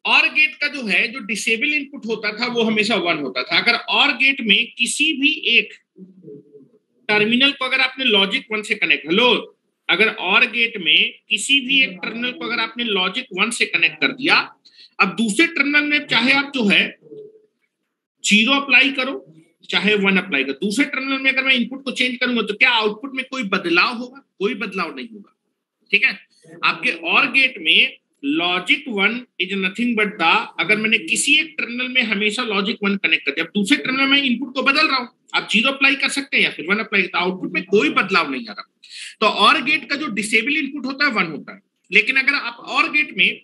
OR गेट का जो है, जो डिसेबल इनपुट होता था वो हमेशा 1 होता था। अगर OR गेट में किसी भी एक टर्मिनल को अगर आपने लॉजिक 1 से कनेक्ट, हेलो, अगर OR गेट में किसी भी एक टर्मिनल को अगर आपने लॉजिक 1 से कनेक्ट कर दिया, अब दूसरे टर्मिनल में चाहे आप जो है 0 अप्लाई करो चाहे 1 अप्लाई करो, दूसरे टर्मिनल में अगर मैं इनपुट को चेंज करूंगा तो क्या आउटपुट में कोई बदलाव होगा? कोई बदलाव नहीं होगा। ठीक है, आपके OR गेट में logic 1 is nothing but the, अगर मैंने किसी एक टर्मिनल में हमेशा लॉजिक 1 कनेक्ट कर दिया, अब दूसरे टर्मिनल में इनपुट को बदल रहा हूं, आप 0 अप्लाई कर सकते हैं या फिर 1 अप्लाई, तो आउटपुट में कोई बदलाव नहीं आ रहा। तो OR गेट का जो डिसेबल इनपुट होता है 1 होता है। लेकिन अगर आप OR गेट में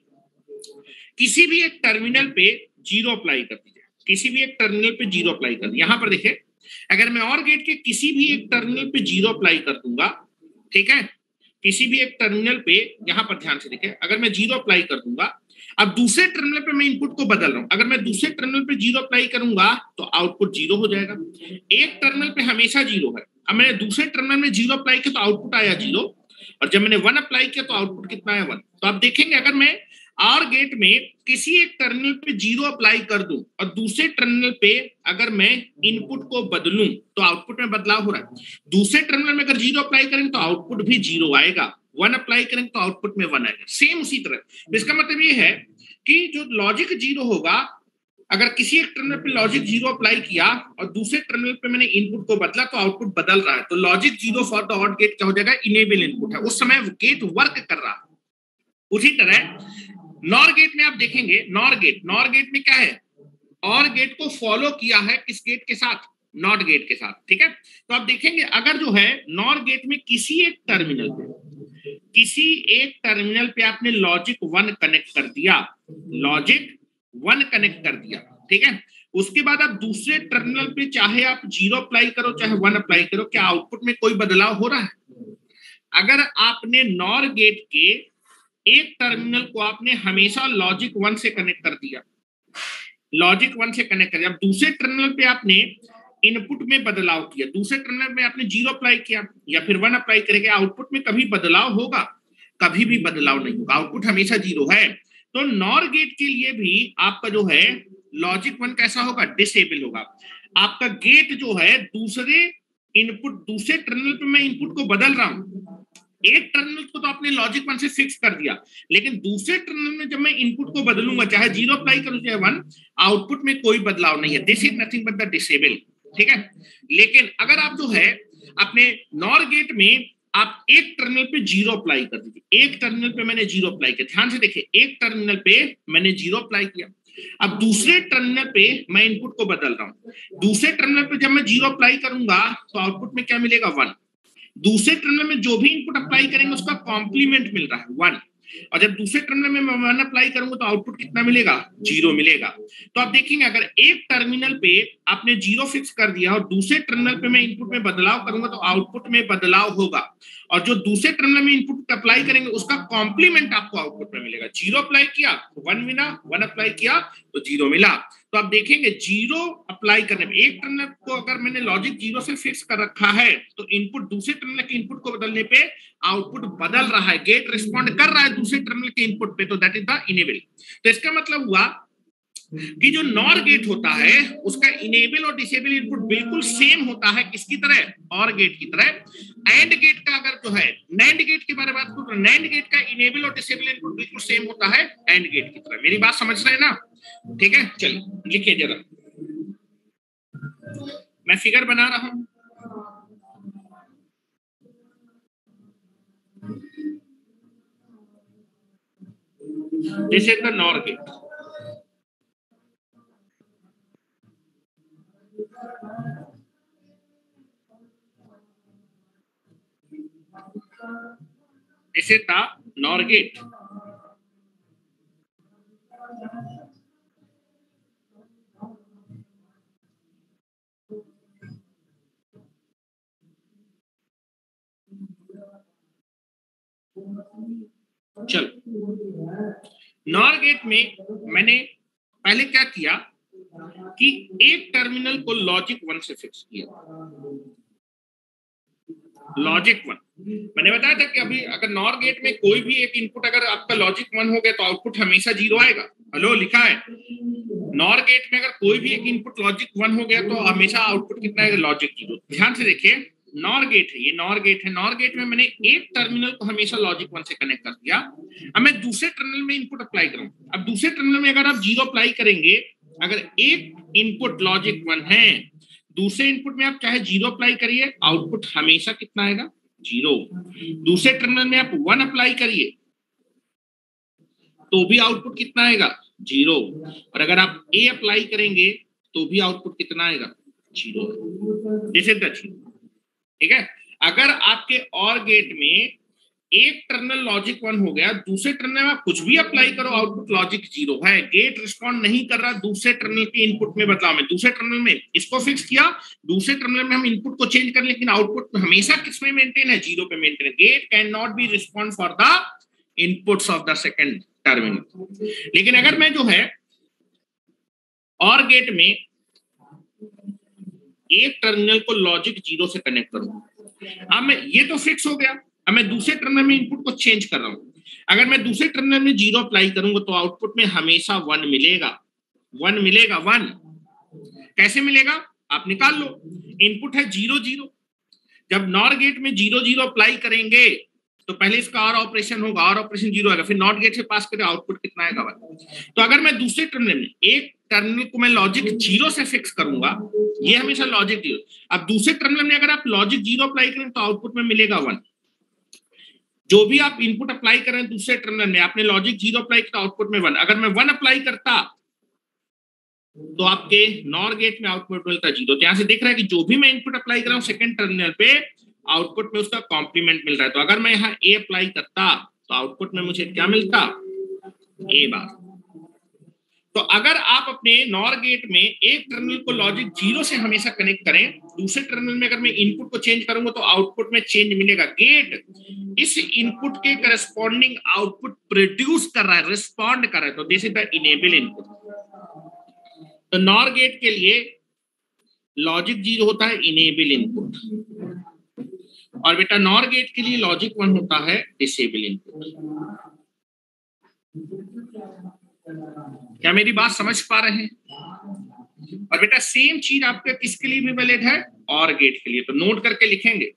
किसी भी एक टर्मिनल पे 0 अप्लाई कर दीजिए, किसी भी एक टर्मिनल पे 0 अप्लाई कर, यहां पर देखिए, अगर मैं OR गेट के किसी भी एक टर्मिनल पे 0 अप्लाई कर दूंगा, ठीक है, किसी भी एक टर्मिनल पे, यहां पर ध्यान से देखिए, अगर मैं 0 अप्लाई कर दूंगा, अब दूसरे टर्मिनल पे मैं इनपुट को बदल रहा हूं, अगर मैं दूसरे टर्मिनल पे 0 अप्लाई करूंगा तो आउटपुट 0 हो जाएगा। एक टर्मिनल पे हमेशा 0 है, अब मैंने दूसरे टर्मिनल में 0 अप्लाई किया तो आउटपुट आया 0, और जब मैंने 1 अप्लाई किया तो आउटपुट कितना आया 1। तो आप देखेंगे, अगर मैं OR गेट में किसी एक टर्मिनल पे 0 अप्लाई कर दूं और दूसरे टर्मिनल पे अगर मैं इनपुट को बदलूं तो आउटपुट में बदलाव हो रहा है। दूसरे टर्मिनल में अगर 0 अप्लाई करेंगे तो आउटपुट भी 0 आएगा, 1 अप्लाई करेंगे तो आउटपुट में 1 आएगा, सेम उसी तरह। इसका मतलब ये है कि जो लॉजिक 0 होगा, अगर किसी एक टर्मिनल पे लॉजिक 0 अप्लाई किया और दूसरे टर्मिनल पे मैंने इनपुट को बदला तो आउटपुट बदल रहा है, तो logic 0 for the OR gate क्या हो जाएगा? इनेबल इनपुट है, उस समय गेट वर्क कर रहा है। उसी तरह NOR गेट में आप देखेंगे, NOR गेट में क्या है? OR गेट को फॉलो किया है किस गेट के साथ? NOT गेट के साथ। ठीक है, तो आप देखेंगे, अगर जो है NOR गेट में किसी एक टर्मिनल पे आपने लॉजिक 1 कनेक्ट कर दिया, लॉजिक 1 कनेक्ट कर दिया, ठीक है, उसके बाद आप दूसरे टर्मिनल पे चाहे आप 0 अप्लाई करो चाहे 1 अप्लाई करो, क्या आउटपुट में कोई बदलाव हो रहा है? अगर आपने NOR गेट के एक टर्मिनल को आपने हमेशा लॉजिक 1 से कनेक्ट कर दिया, लॉजिक 1 से कनेक्ट कर दिया, अब दूसरे टर्मिनल पे आपने इनपुट में बदलाव किया, दूसरे टर्मिनल में आपने 0 अप्लाई किया या फिर 1 अप्लाई करेंगे, आउटपुट में कभी बदलाव होगा? कभी भी बदलाव नहीं होगा, आउटपुट हमेशा 0 है। तो NOR गेट के लिए भी आपका जो है लॉजिक 1 कैसा होगा? डिसेबल होगा। आपका गेट जो है दूसरे टर्मिनल पे मैं इनपुट को बदल रहा हूं, एक टर्मिनल को तो आपने लॉजिक 1 से फिक्स कर दिया, लेकिन दूसरे टर्मिनल में जब मैं इनपुट को बदलूंगा, चाहे 0 अप्लाई करूं चाहे 1, आउटपुट में कोई बदलाव नहीं है। This is nothing but the disable. ठीक है, लेकिन अगर आप जो है अपने NOR गेट में आप एक टर्मिनल पे 0 अप्लाई कर दीजिए, एक टर्मिनल पे मैंने 0 अप्लाई किया, ध्यान से देखिए, एक टर्मिनल पे मैंने 0 अप्लाई किया, अब दूसरे टर्मिनल पे मैं इनपुट को बदल रहा हूं, दूसरे टर्मिनल पे जब मैं 0 अप्लाई करूंगा तो आउटपुट में क्या मिलेगा? 1। दूसरे टर्मिनल में जो भी इनपुट अप्लाई करेंगे उसका कॉम्प्लीमेंट मिल रहा है 1, और जब दूसरे टर्मिनल में मैं 1 अप्लाई करूंगा तो आउटपुट कितना मिलेगा? 0 मिलेगा। तो आप देखेंगे, अगर एक टर्मिनल पे आपने 0 फिक्स कर दिया और दूसरे टर्मिनल पे मैं इनपुट में बदलाव करूंगा तो आउटपुट में बदलाव होगा, और जो दूसरे टर्मिनल में इनपुट अप्लाई करेंगे उसका कॉम्प्लीमेंट आपको आउटपुट में मिलेगा। 0 अप्लाई किया तो 1 मिला, 1 अप्लाई किया तो 0 मिला। तो आप देखेंगे 0 अप्लाई करने में, एक टर्मिनल को अगर मैंने लॉजिक 0 से फिक्स कर रखा है तो इनपुट दूसरे टर्मिनल के इनपुट को बदलने पे आउटपुट बदल रहा है, गेट रिस्पॉन्ड कर रहा है दूसरे टर्मिनल के इनपुट पे, तो दैट इज द इनेबल। तो इसका मतलब हुआ कि जो नॉर गेट होता है उसका इनेबल और डिसेबल इनपुट बिल्कुल सेम होता है, किसकी तरह? और गेट की तरह। एंड गेट का अगर जो है नैंड गेट के बारे में बात करूं तो नैंड गेट का इनेबल और डिसेबल इनपुट बिल्कुल सेम होता है एंड गेट की तरह। मेरी बात समझ रहे हैं ना? ठीक है, चलिए लिखिए जरा, मैं फिगर बना रहा हूं। This is the NOR gate. This is the NOR gate. चलो, नॉर गेट में मैंने पहले क्या किया कि एक टर्मिनल को लॉजिक 1 से फिक्स किया। लॉजिक 1 मैंने बताया था कि अभी अगर नॉर गेट में कोई भी एक इनपुट अगर आपका लॉजिक 1 हो गया तो आउटपुट हमेशा 0 आएगा। हेलो, लिखा है नॉर गेट में अगर कोई भी एक इनपुट लॉजिक 1 हो गया तो हमेशा आउटपुट कितना आएगा? लॉजिक 0। ध्यान से देखिए, नॉर गेट है, ये नॉर गेट है। नॉर गेट में मैंने एक टर्मिनल को हमेशा लॉजिक 1 से कनेक्ट कर दिया। अब मैं दूसरे टर्मिनल में इनपुट अप्लाई करूं। अब दूसरे टर्मिनल में अगर आप 0 अप्लाई करेंगे, अगर एक इनपुट लॉजिक 1 है, दूसरे इनपुट में आप चाहे 0 अप्लाई करिए, आउटपुट हमेशा कितना आएगा? 0। दूसरे टर्मिनल में आप 1 अप्लाई करिए तो भी आउटपुट कितना आएगा? 0। और अगर आप ए अप्लाई करेंगे तो भी आउटपुट कितना आएगा? 0। दिस इज द चीज। ठीक है, अगर आपके और गेट में एक टर्मिनल लॉजिक 1 हो गया, दूसरे टर्मिनल में आप कुछ भी अप्लाई करो, आउटपुट लॉजिक 0 है। गेट रिस्पॉन्ड नहीं कर रहा दूसरे टर्मिनल के इनपुट में बदलाव में। दूसरे टर्मिनल में इसको फिक्स किया, दूसरे टर्मिनल में हम इनपुट को चेंज कर, लेकिन आउटपुट हमेशा किस में मेंटेन है? 0 पे maintain. Get can not be respond for the inputs of the second terminal. लेकिन अगर मैं जो है और गेट में एक टर्मिनल को लॉजिक 0 से कनेक्ट करूं, अब मैं ये तो फिक्स हो गया, अब मैं दूसरे टर्मिनल में इनपुट को चेंज कर रहा हूं। अगर मैं दूसरे टर्मिनल में 0 अप्लाई करूंगा तो आउटपुट में हमेशा 1 मिलेगा। 1 मिलेगा। 1 कैसे मिलेगा? आप निकाल लो, इनपुट है 0 0। जब नॉर गेट में 0 0 अप्लाई करेंगे तो पहले इसका और ऑपरेशन होगा, और ऑपरेशन 0 आएगा, फिर नॉट गेट से पास करें, आउटपुट कितना आएगा? 1। तो अगर मैं दूसरे टर्मिनल में एक टर्मिनल को मैं लॉजिक 0 से फिक्स करूंगा, ये हमेशा लॉजिक 0। अब दूसरे टर्मिनल में अगर आप लॉजिक 0 अप्लाई करें तो आउटपुट में मिलेगा 1। जो भी आप इनपुट अप्लाई करें दूसरे टर्मिनल में, आपने लॉजिक 0 अप्लाई किया, आउटपुट में 1। अगर मैं 1 अप्लाई करता तो आपके नॉर गेट में आउटपुट मिलता 0। तो यहां से दिख रहा है कि जो भी मैं इनपुट अप्लाई कर रहा हूं सेकंड टर्मिनल पे, आउटपुट में उसका कॉम्प्लीमेंट मिल रहा है। तो अगर मैं यहाँ ए अप्लाई करता तो आउटपुट में मुझे क्या मिलता? ए बार। तो अगर आप अपने नॉर गेट में एक टर्मिनल को लॉजिक 0 से हमेशा कनेक्ट करें, दूसरे टर्मिनल में अगर मैं इनपुट को चेंज करूंगा तो आउटपुट में चेंज मिलेगा। गेट इस इनपुट के करस्पॉन्डिंग आउटपुट प्रोड्यूस कर रहा है, रिस्पॉन्ड कर रहा है, तो this is the enable input. तो नॉर गेट के लिए लॉजिक 0 होता है इनेबल इनपुट, और बेटा नॉर गेट के लिए लॉजिक 1 होता है डिसेबल इनपुट। क्या मेरी बात समझ पा रहे हैं? और बेटा सेम चीज आपके किसके लिए भी वैलिड है? और गेट के लिए। तो नोट करके लिखेंगे,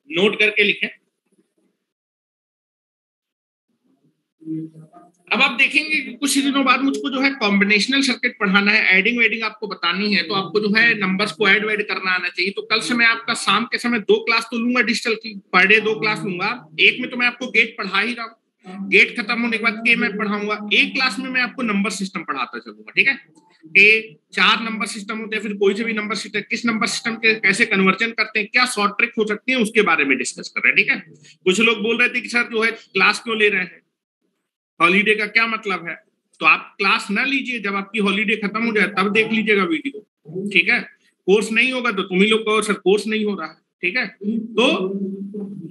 नोट करके लिखें। अब आप देखेंगे कि कुछ दिनों बाद मुझको जो है कॉम्बिनेशनल सर्किट पढ़ाना है, एडिंग वेडिंग आपको बतानी है, तो आपको जो है नंबर्स को ऐड वेड करना आना चाहिए। तो कल से मैं आपका शाम के समय 2 क्लास तो लूंगा डिजिटल की, पर डे 2 क्लास लूंगा। एक में तो मैं आपको गेट पढ़ा ही रहा हूँ, गेट खत्म होने के बाद के मैं पढ़ाऊंगा। एक क्लास में मैं आपको नंबर सिस्टम पढ़ाता चलूंगा। ठीक है, के 4 नंबर सिस्टम होते हैं, फिर कोई से भी नंबर सिस्टम, किस नंबर सिस्टम के कैसे कन्वर्जन करते हैं, क्या शॉर्ट ट्रिक हो सकती है, उसके बारे में डिस्कस कर रहे हैं। ठीक है, कुछ लोग बोल रहे थे कि सर जो है क्लास क्यों ले रहे हैं, हॉलीडे का क्या मतलब है। तो आप क्लास ना लीजिए, जब आपकी हॉलीडे खत्म हो जाए तब देख लीजिएगा वीडियो। ठीक है, कोर्स नहीं होगा तो तुम ही लोग कहो सर कोर्स नहीं हो रहा है। ठीक है, तो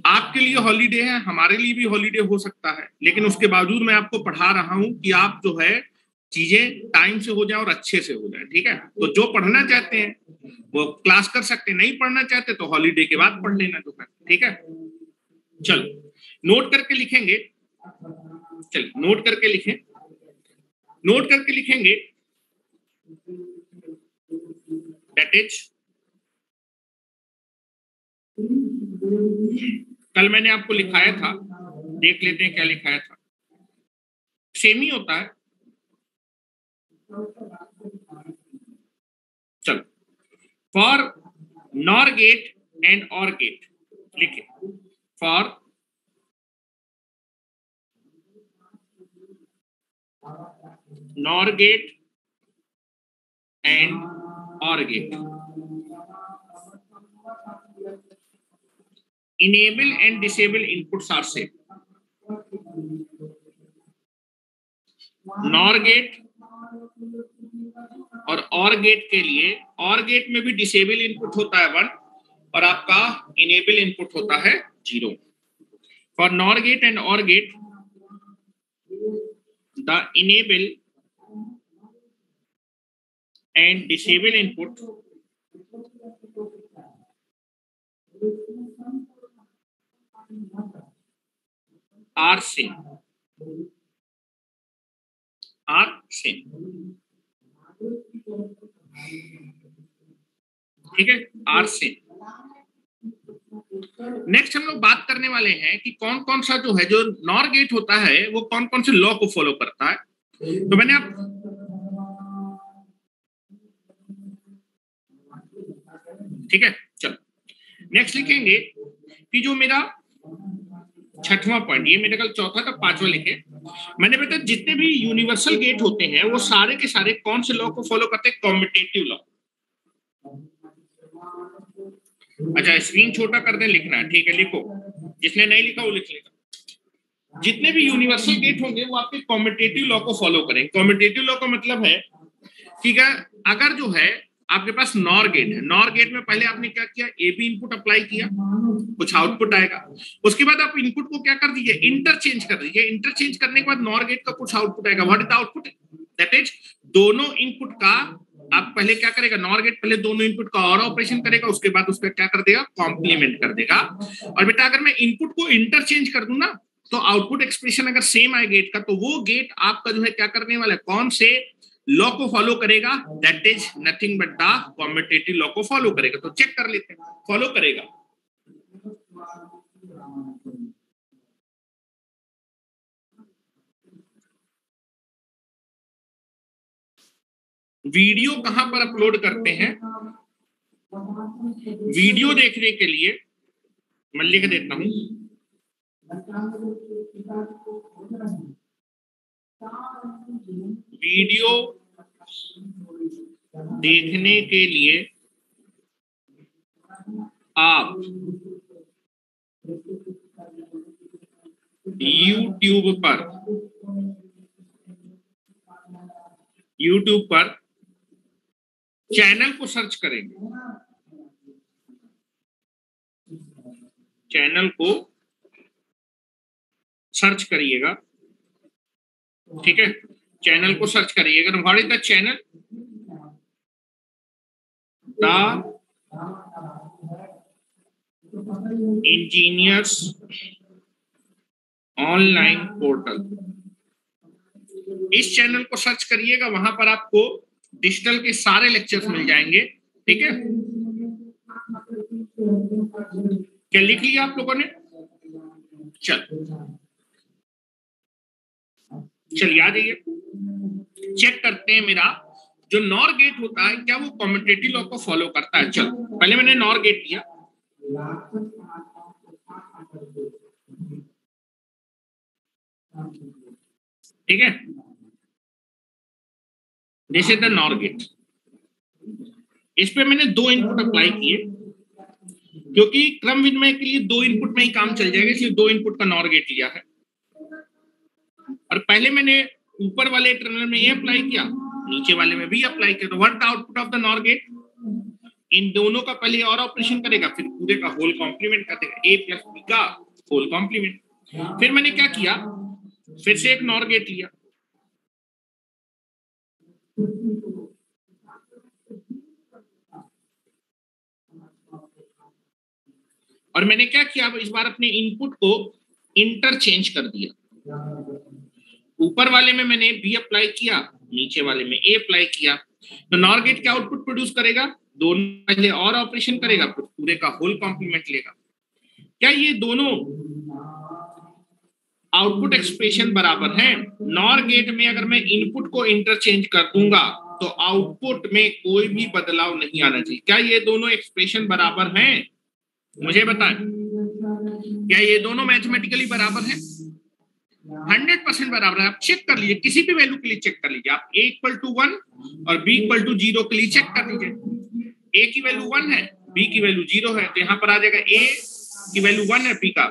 आपके लिए हॉलीडे है, हमारे लिए भी हॉलीडे हो सकता है, लेकिन उसके बावजूद मैं आपको पढ़ा रहा हूं कि आप जो है चीजें टाइम से हो जाए और अच्छे से हो जाए। ठीक है, तो जो पढ़ना चाहते हैं वो क्लास कर सकते हैं, नहीं पढ़ना चाहते तो हॉलीडे के बाद पढ़ लेना जो है। ठीक है, चलो नोट करके लिखेंगे, चलिए नोट करके लिखें, नोट करके लिखेंगे दैट इज, कल मैंने आपको लिखाया था, देख लेते हैं क्या लिखाया था, सेम ही होता है। चलो, for NOR gate and OR gate लिखे, for NOR gate and OR gate, enable and disable inputs are same. NOR gate OR gate के लिए, और गेट में भी डिसेबल इनपुट होता है 1 और आपका इनेबल इनपुट होता है 0। For NOR gate and OR gate the enable and disable input are same, are same. ठीक है, आर सेम। नेक्स्ट हम लोग बात करने वाले हैं कि कौन कौन सा जो है, जो नॉर गेट होता है वो कौन कौन से लॉ को फॉलो करता है। तो मैंने आप, ठीक है, चलो नेक्स्ट लिखेंगे कि जो मेरा छठवां पॉइंट, ये मेरे कल चौथा का पांचवा लिखे, मैंने बेटा जितने भी यूनिवर्सल गेट होते हैं वो सारे के सारे कौन से लॉ को फॉलो करते हैं, कॉम्पिटेटिव लॉ। अच्छा स्क्रीन छोटा कर दें, लिखना है, ठीक है लिखो, जिसने नहीं लिखा वो लिख लेगा। जितने भी यूनिवर्सल गेट होंगे वो आपके कॉम्पिटेटिव लॉ को फॉलो करें। कॉम्पिटेटिव लॉ का मतलब है, ठीक है, अगर जो है आपके पास नॉर गेट है, नॉर गेट में पहले आपने क्या किया, ए बी इनपुट अप्लाई किया, कुछ आउटपुट आएगा, उसके बाद आप इनपुट को क्या कर दीजिए, इंटरचेंज कर दीजिए, इंटरचेंज करने के बाद नॉर गेट का कुछ आउटपुट आएगा। What is the output, that is दोनों इनपुट का आप पहले क्या करेगा, नॉर गेट पहले दोनों इनपुट का और ऑपरेशन करेगा, उसके बाद उसका क्या कर देगा, कॉम्प्लीमेंट कर देगा। और बेटा अगर मैं इनपुट को इंटरचेंज कर दूं ना, तो आउटपुट एक्सप्रेशन अगर सेम आए गेट का, तो वो गेट आपका जो है क्या करने वाला है, कौन से लॉ को फॉलो करेगा, that is nothing but the competitive law को फॉलो करेगा। तो चेक कर लेते हैं, फॉलो करेगा। वीडियो कहां पर अपलोड करते हैं, वीडियो देखने के लिए मैं लिख देता हूं, वीडियो देखने के लिए आप यूट्यूब पर चैनल को सर्च करेंगे, चैनल को सर्च करिएगा, ठीक है, चैनल को सर्च करिएगा। What is the channel, the engineers online portal, इस चैनल को सर्च करिएगा, वहां पर आपको डिजिटल के सारे लेक्चर्स मिल जाएंगे। ठीक है, क्या लिख लिया आप लोगों ने, चलिए आ जाइए, चेक करते हैं मेरा जो नॉर गेट होता है क्या वो कॉम्पिटेटिव लॉ को फॉलो करता है। चलो पहले मैंने नॉर गेट लिया, ठीक है, this is the NOR gate. इस पे मैंने 2 इनपुट अप्लाई किए, क्योंकि क्रम विनिमय के लिए 2 इनपुट में ही काम चल जाएगा, इसलिए 2 इनपुट का नॉर गेट लिया है। और पहले मैंने ऊपर वाले टर्मिनल में ए अप्लाई किया, नीचे वाले में बी अप्लाई किया। तो what the output of the NOR gate? इन दोनों का पहले और ऑपरेशन करेगा, फिर पूरे का होल कॉम्प्लीमेंट कर देगा, ए प्लस बी का होल कॉम्प्लीमेंट। फिर मैंने क्या किया, फिर से एक नॉर गेट लिया, और मैंने क्या किया, इस बार अपने इनपुट को इंटरचेंज कर दिया। ऊपर वाले में मैंने बी अप्लाई किया, नीचे वाले में ए अप्लाई किया। तो नॉर गेट क्या आउटपुट प्रोड्यूस करेगा? दोनों पहले और ऑपरेशन करेगा, फिर पूरे का होल कॉम्प्लीमेंट लेगा। क्या ये दोनों आउटपुट एक्सप्रेशन बराबर हैं? नॉर गेट में अगर मैं इनपुट को इंटरचेंज कर दूंगा तो आउटपुट में कोई भी बदलाव नहीं आना चाहिए। क्या ये दोनों एक्सप्रेशन बराबर हैं? मुझे बताएं, क्या ये दोनों मैथमेटिकली बराबर हैं? 100% बराबर है। आप चेक कर लीजिए, किसी भी वैल्यू के लिए चेक कर लीजिए। आप a = 1 और b = 0 के लिए चेक कर लीजिए। a की वैल्यू 1 है, b की वैल्यू 0 है, तो यहाँ पर आ जाएगा a की वैल्यू 1 है, b का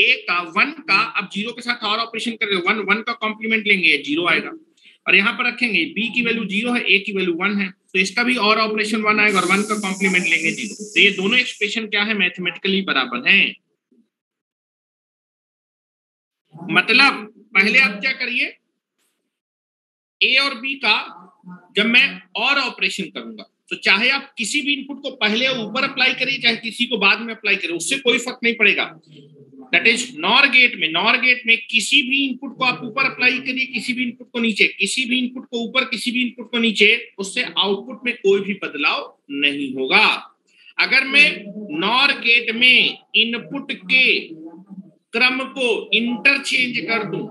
a का 1 का अब 0 के साथ और ऑपरेशन कर रहे हो, 1 का कॉम्प्लीमेंट लेंगे, 0 आएगा। और यहाँ पर रखेंगे b की वैल्यू 0 है, a की वैल्यू 1 है, तो इसका भी और ऑपरेशन 1 आएगा और 1 का कॉम्प्लीमेंट लेंगे 0। तो ये दोनों एक्सप्रेशन क्या है? मैथमेटिकली बराबर हैं। मतलब पहले आप क्या करिए, ए और बी का जब मैं और ऑपरेशन करूंगा, तो चाहे आप किसी भी इनपुट को पहले ऊपर अप्लाई करिए, चाहे किसी को बाद में अप्लाई करिए, उससे कोई फर्क नहीं पड़ेगा। दैट इज नॉर गेट में किसी भी इनपुट को आप ऊपर अप्लाई करिए, किसी भी इनपुट को नीचे, किसी भी इनपुट को ऊपर, किसी भी इनपुट को नीचे, उससे आउटपुट में कोई भी बदलाव नहीं होगा। अगर मैं नॉर गेट में इनपुट के क्रम को इंटरचेंज कर दूं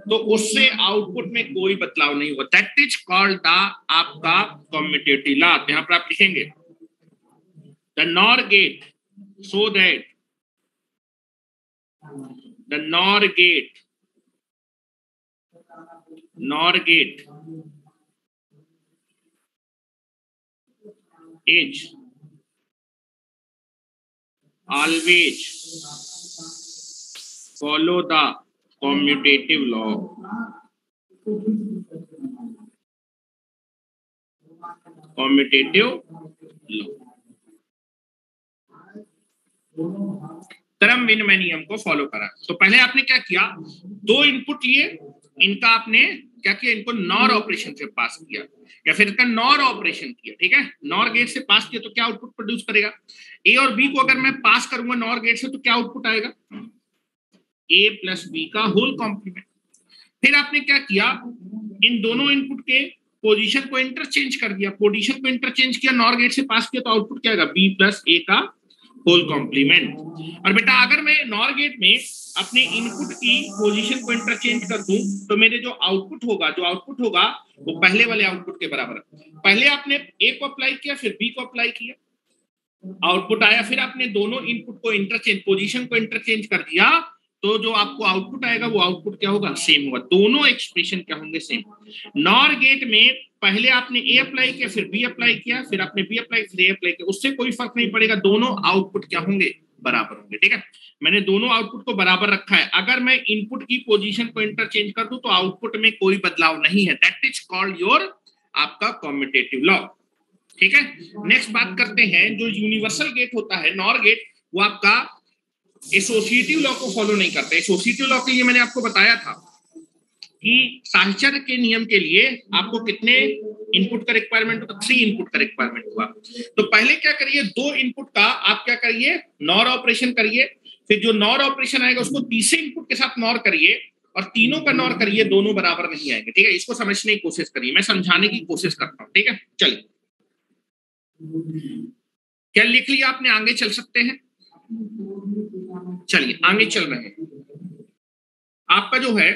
तो उससे आउटपुट में कोई बदलाव नहीं होगा। दैट इज कॉल्ड द आपका कम्यूटेटिव लॉ। यहां पर आप लिखेंगे the NOR gate, so that the NOR gate is always follow the commutative law. क्रम विनिमय नियम को फॉलो करा। तो पहले आपने क्या किया, 2 इनपुट लिए, इनका आपने क्या किया, इनको नॉर ऑपरेशन से पास किया, या फिर इसका नॉर ऑपरेशन किया। ठीक है, नॉर गेट से पास किया तो क्या आउटपुट प्रोड्यूस करेगा? ए और बी को अगर मैं पास करूंगा नॉर गेट से तो क्या आउटपुट आएगा? ए प्लस बी का होल कॉम्प्लीमेंट। फिर आपने क्या किया, इन दोनों इनपुट के पोजीशन को इंटरचेंज कर दिया, पोजीशन को इंटरचेंज किया, नॉर गेट से पास किया, तो आउटपुट क्या आएगा? बी प्लस ए का होल कॉम्प्लीमेंट। और बेटा अगर मैं नॉर गेट में अपने इनपुट की पोजीशन को इंटरचेंज कर दूं तो मेरे जो आउटपुट होगा वो पहले वाले आउटपुट के बराबर है। पहले आपने ए को अप्लाई किया, फिर बी को अप्लाई किया, आउटपुट आया, फिर आपने दोनों इनपुट को इंटरचेंज, पोजीशन को इंटरचेंज कर दिया, तो जो आपको आउटपुट आएगा वो आउटपुट क्या होगा? सेम होगा। दोनों एक्सप्रेशन क्या होंगे? सेम। नॉर गेट में पहले आपने ए अप्लाई किया, फिर बी अप्लाई किया, फिर आपने बी अप्लाई, फिर ए अप्लाई किया, उससे कोई फर्क नहीं पड़ेगा, दोनों आउटपुट क्या होंगे? बराबर होंगे। ठीक है, मैंने दोनों आउटपुट को बराबर रखा है। अगर मैं इनपुट की पोजीशन को इंटरचेंज कर दूं तो आउटपुट में कोई बदलाव नहीं है। दैट इज कॉल्ड योर आपका कम्यूटेटिव लॉ। ठीक है, नेक्स्ट बात करते हैं, जो यूनिवर्सल गेट होता है नॉर गेट, वो आपका एसोसिएटिव लॉ को फॉलो नहीं करते। एसोसिएटिव लॉ के लिए मैंने आपको बताया था कि साहचर्य के नियम के लिए आपको कितने इनपुट का रिक्वायरमेंट होता? 3 इनपुट का रिक्वायरमेंट हुआ। तो पहले क्या करिए, 2 इनपुट का आप क्या करिए, नॉर ऑपरेशन करिए, फिर जो नॉर ऑपरेशन आएगा उसको तीसरे इनपुट के साथ नॉर करिए, और तीनों का नॉर करिए, दोनों बराबर नहीं आएंगे। ठीक है, इसको समझने की कोशिश करिए, मैं समझाने की कोशिश करता हूं। ठीक है, चलिए, क्या लिख लिया आपने? आगे चल सकते हैं, चलिए आगे चल रहे हैं। आपका जो है,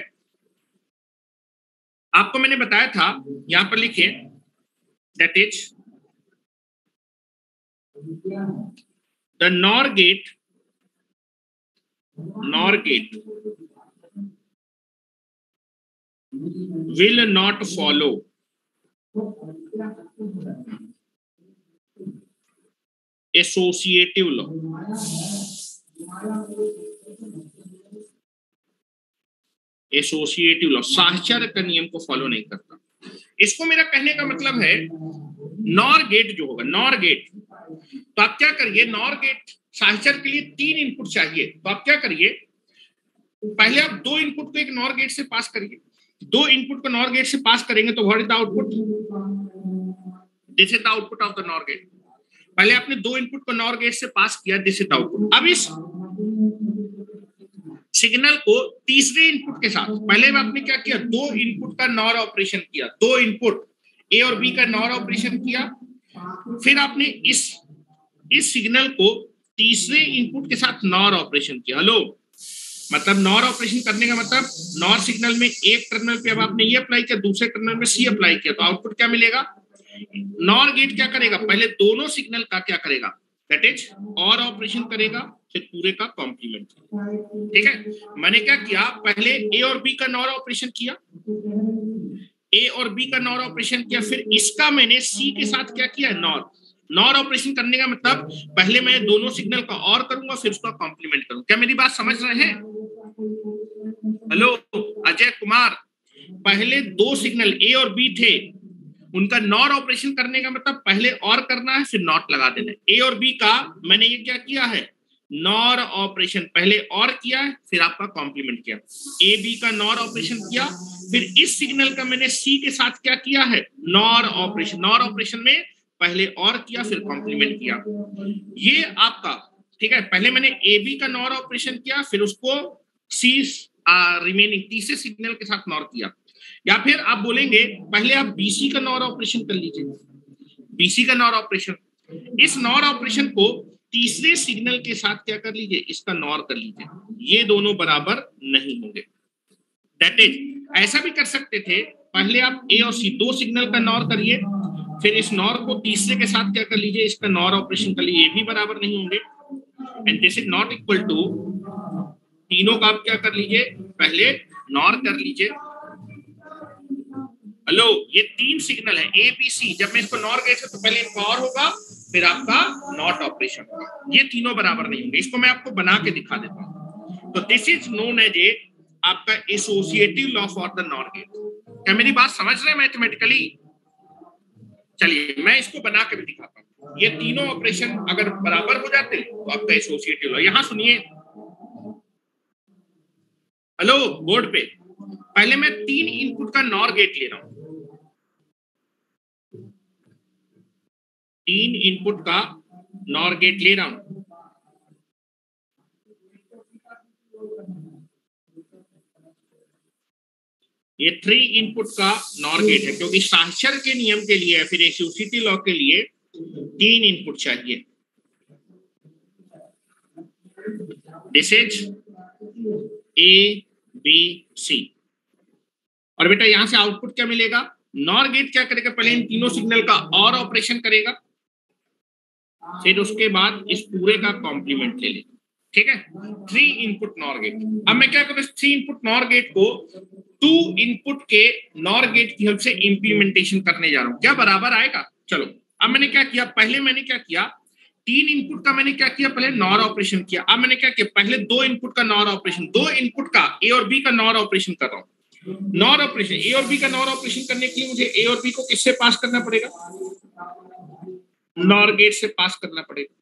आपको मैंने बताया था, यहां पर लिखिए, that is the NOR gate will not follow associative law, associative law साहचर्य का नियम को फॉलो नहीं करता। इसको मेरा कहने का मतलब है नॉर गेट जो होगा, नॉर गेट, तो आप क्या करिए, नॉर गेट साहचर्य के लिए 3 इनपुट चाहिए, तो आप क्या करिए, पहले आप 2 इनपुट को एक नॉर गेट से पास करिए। 2 इनपुट को नॉर गेट से पास करेंगे तो what is the output, this is the output of the NOR gate. पहले आपने 2 इनपुट को नॉर गेट से पास किया, दिस इज द आउटपुट। अब इस सिग्नल को तीसरे इनपुट के साथ, पहले आपने क्या किया, 2 इनपुट का नॉर ऑपरेशन किया, 2 इनपुट ए और बी का नॉर ऑपरेशन किया, फिर आपने इस सिग्नल को तीसरे इनपुट के साथ नॉर ऑपरेशन किया। हेलो, मतलब नॉर ऑपरेशन करने का मतलब नॉर सिग्नल में एक टर्मिनल पे अब आपने ये अप्लाई किया, दूसरे टर्मिनल में सी अप्लाई किया, तो आउटपुट क्या मिलेगा। नॉर गेट क्या करेगा, पहले दोनों सिग्नल का क्या करेगा, दैट इज और ऑपरेशन करेगा, फिर पूरे का कॉम्प्लीमेंट। ठीक है, मैंने क्या किया, पहले ए और बी का नॉर ऑपरेशन किया, ए और बी का नॉर ऑपरेशन किया, फिर इसका मैंने सी के साथ क्या किया, नॉर। नॉर ऑपरेशन करने का मतलब पहले मैं दोनों सिग्नल का और करूंगा, फिर उसका कॉम्प्लीमेंट करूंगा। क्या मेरी बात समझ रहे हैं। हेलो अजय कुमार, पहले 2 सिग्नल ए और बी थे, उनका नॉर ऑपरेशन करने का मतलब पहले और करना है, फिर नॉट लगा देना है। ए और बी का मैंने ये क्या किया है, नॉर ऑपरेशन, पहले और किया है, फिर आपका कॉम्प्लीमेंट किया। ए बी का नॉर ऑपरेशन किया, फिर इस सिग्नल का मैंने सी के साथ क्या किया है, नॉर ऑपरेशन। नॉर ऑपरेशन में पहले और किया, फिर कॉम्प्लीमेंट किया। ये आपका ठीक है, पहले मैंने ए बी का नॉर ऑपरेशन किया, फिर उसको सी रिमेनिंग तीसरे सिग्नल के साथ नॉर किया। या फिर आप बोलेंगे पहले आप बीसी का नॉर ऑपरेशन कर लीजिए, बीसी का नॉर ऑपरेशन, इस नॉर ऑपरेशन को तीसरे सिग्नल के साथ क्या कर लीजिए, इसका नॉर कर लीजिए, ये दोनों बराबर नहीं होंगे। दैट इज, ऐसा भी कर सकते थे, पहले आप ए और सी 2 सिग्नल का नॉर करिए, फिर इस नॉर को तीसरे के साथ क्या कर लीजिए, इसका नॉर ऑपरेशन कर लीजिए, ये भी बराबर नहीं होंगे। And this is not equal to, तीनों का आप क्या कर लीजिए, पहले नॉर कर लीजिए। हेलो, ये 3 सिग्नल है ए बी सी, जब मैं इसको नॉर कहता तो पहले इनका और होगा, फिर आपका नॉट ऑपरेशन होगा, ये तीनों बराबर नहीं होंगे। इसको मैं आपको बना के दिखा देता हूं। तो this is known as a आपका associative law for the NOR gate. क्या मेरी बात समझ रहे हैं मैथमेटिकली। चलिए मैं इसको बना के भी दिखाता हूं। ये तीनों ऑपरेशन अगर बराबर हो जाते तो आपका एसोसिएटिव लॉ, यहां सुनिए। हेलो बोर्ड पे, पहले मैं 3 इनपुट का नॉर गेट ले रहा हूं, 3 इनपुट का नॉर गेट ले रहा हूं। ये 3 इनपुट का नॉर गेट है, क्योंकि साहचर्य के नियम के लिए या फिर एसोसिएटिव लॉ के लिए 3 इनपुट चाहिए। This is A B C, और बेटा यहां से आउटपुट क्या मिलेगा, नॉर गेट क्या करेगा, पहले इन तीनों सिग्नल का और ऑपरेशन करेगा, फिर उसके बाद इस पूरे का कॉम्प्लीमेंट ले लेगा। ठीक है, 3 इनपुट नॉर गेट। अब मैं क्या करूं, 3 इनपुट नॉर गेट को 2 इनपुट के नॉर गेट की हेल्प से इंप्लीमेंटेशन करने जा रहा हूं। क्या बराबर आएगा। चलो अब मैंने क्या किया, पहले मैंने क्या किया, 3 इनपुट का मैंने क्या किया, पहले नॉर ऑपरेशन किया। अब मैंने क्या किया, पहले 2 इनपुट का नॉर ऑपरेशन, 2 इनपुट का ए और बी का नॉर ऑपरेशन कर रहा हूं। नॉर ऑपरेशन, ए और बी का नॉर ऑपरेशन करने के लिए मुझे ए और बी को किससे पास करना पड़ेगा, नॉर गेट से पास करना पड़ेगा।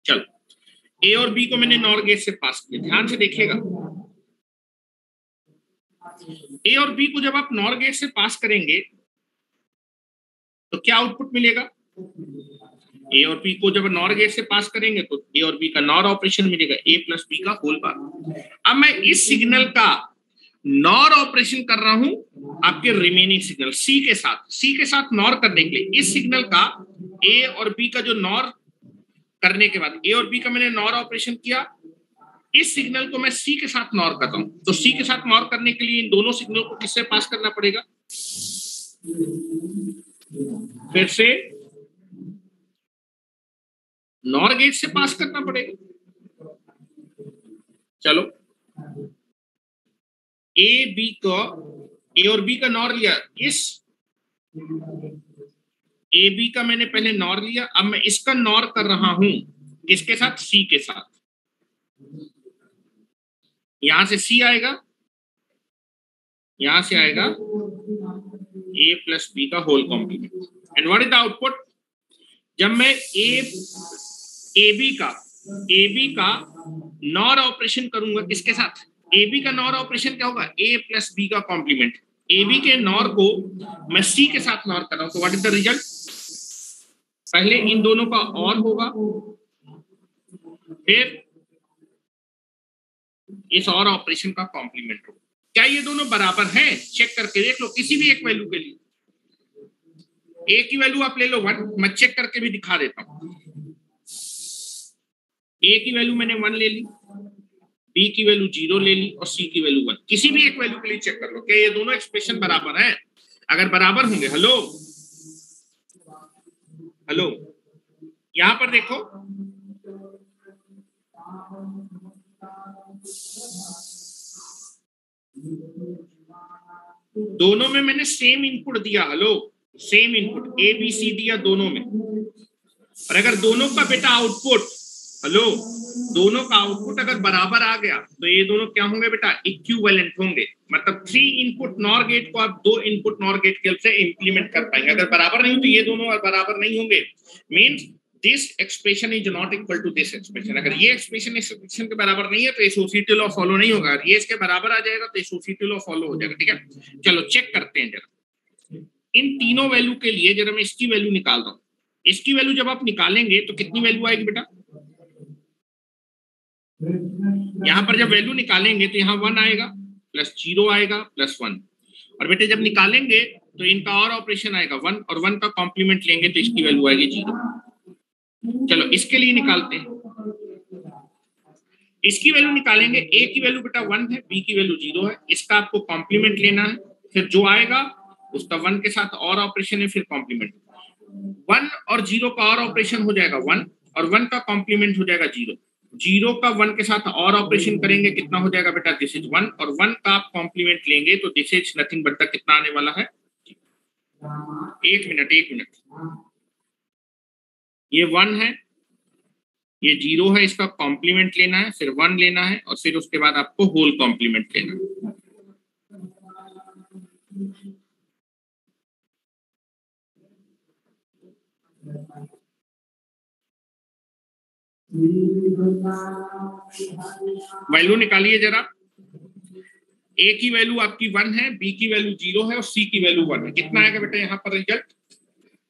चलो ए और बी को मैंने नॉर गेट से पास किया, ध्यान से देखिएगा। ए और बी को जब आप नॉर गेट से पास करेंगे तो क्या आउटपुट मिलेगा, ए और बी को जब नॉर गेट से पास करेंगे तो ए और बी का नॉर ऑपरेशन मिलेगा, ए प्लस बी का होल बार। अब मैं इस सिग्नल का नॉर ऑपरेशन कर रहा हूं आपके रिमेनिंग सिग्नल सी के साथ, सी के साथ नॉर करने के लिए इस सिग्नल का ए और बी का जो नॉर करने के बाद, ए और बी का मैंने नॉर ऑपरेशन किया, इस सिग्नल को मैं सी के साथ नॉर करता हूं। तो सी के साथ नॉर करने के लिए इन दोनों सिग्नल को किससे पास करना पड़ेगा, फिर से नॉर गेट से पास करना पड़ेगा। चलो ए बी को ए और बी का नॉर लिया, इस ए बी का मैंने पहले नॉर लिया, अब मैं इसका नॉर कर रहा हूं किसके साथ, सी के साथ। यहां से सी आएगा, यहां से आएगा ए प्लस बी का whole complement. And what is the output? जब मैं ए बी का नॉर ऑपरेशन करूंगा किसके साथ, ए बी का नॉर ऑपरेशन क्या होगा, ए प्लस बी का कॉम्प्लीमेंट। ए बी के नॉर को मैं सी के साथ नॉर कर रहा हूं, तो व्हाट इज द रिजल्ट? पहले इन दोनों का और होगा, फिर इस और ऑपरेशन का कॉम्प्लीमेंट होगा। क्या ये दोनों बराबर हैं? चेक करके देख लो किसी भी एक वैल्यू के लिए। ए की वैल्यू आप ले लो 1, मैं चेक करके भी दिखा देता हूं। ए की वैल्यू मैंने 1 ले ली, बी की वैल्यू 0 ले ली और सी की वैल्यू 1। किसी भी एक वैल्यू के लिए चेक कर लो क्या ये दोनों एक्सप्रेशन बराबर हैं। अगर बराबर होंगे, हेलो हेलो, यहां पर देखो दोनों में मैंने सेम इनपुट दिया, hello same input A B C दिया दोनों में। और अगर दोनों का बेटा आउटपुट, हेलो दोनों का आउटपुट अगर बराबर आ गया तो ये दोनों क्या होंगे बेटा, इक्विवेलेंट होंगे। मतलब 3 इनपुट नॉर गेट को आप 2 इनपुट नॉर गेट के हेल्प से इंप्लीमेंट कर पाएंगे। अगर बराबर नहीं हो तो ये दोनों बराबर नहीं होंगे, means this expression is not equal to this expression. अगर ये एक्सप्रेशन इस एक्सप्रेशन के बराबर नहीं है तो एसोसिएटिव लॉ फॉलो नहीं होगा, ये इसके बराबर आ जाएगा तो एसोसिएटिव लॉ फॉलो हो जाएगा। ठीक है, चलो चेक करते हैं जरा इन तीनों वैल्यू के लिए। जरा मैं इसकी वैल्यू निकाल रहा हूं, इसकी वैल्यू जब आप निकालेंगे तो कितनी वैल्यू आएगी बेटा, यहां पर जब वैल्यू निकालेंगे तो यहाँ 1 आएगा प्लस 0 आएगा प्लस 1। और बेटे जब निकालेंगे तो इनका और ऑपरेशन आएगा 1 और 1 का कॉम्प्लीमेंट लेंगे तो इसकी वैल्यू आएगी 0। चलो इसके लिए निकालते हैं, इसकी वैल्यू निकालेंगे। ए की वैल्यू बेटा 1 है, बी की वैल्यू 0 है, इसका आपको कॉम्प्लीमेंट लेना है। फिर जो आएगा उसका 1 के साथ और ऑपरेशन है, फिर कॉम्प्लीमेंट। 1 और 0 का और ऑपरेशन हो जाएगा 1 और 1 का कॉम्प्लीमेंट हो जाएगा 0। 0 का 1 के साथ और ऑपरेशन करेंगे, कितना हो जाएगा बेटा, दिस इज 1। और 1 का आप कॉम्प्लीमेंट लेंगे तो this is nothing but the कितना आने वाला है, 1 मिनट, ये 1 है, ये 0 है, इसका कॉम्प्लीमेंट लेना है, फिर 1 लेना है और फिर उसके बाद आपको होल कॉम्प्लीमेंट लेना है। वैल्यू निकालिए जरा। ए की वैल्यू आपकी 1 है, बी की वैल्यू 0 है और सी की वैल्यू 1 है। कितना आएगा बेटा यहाँ पर रिजल्ट,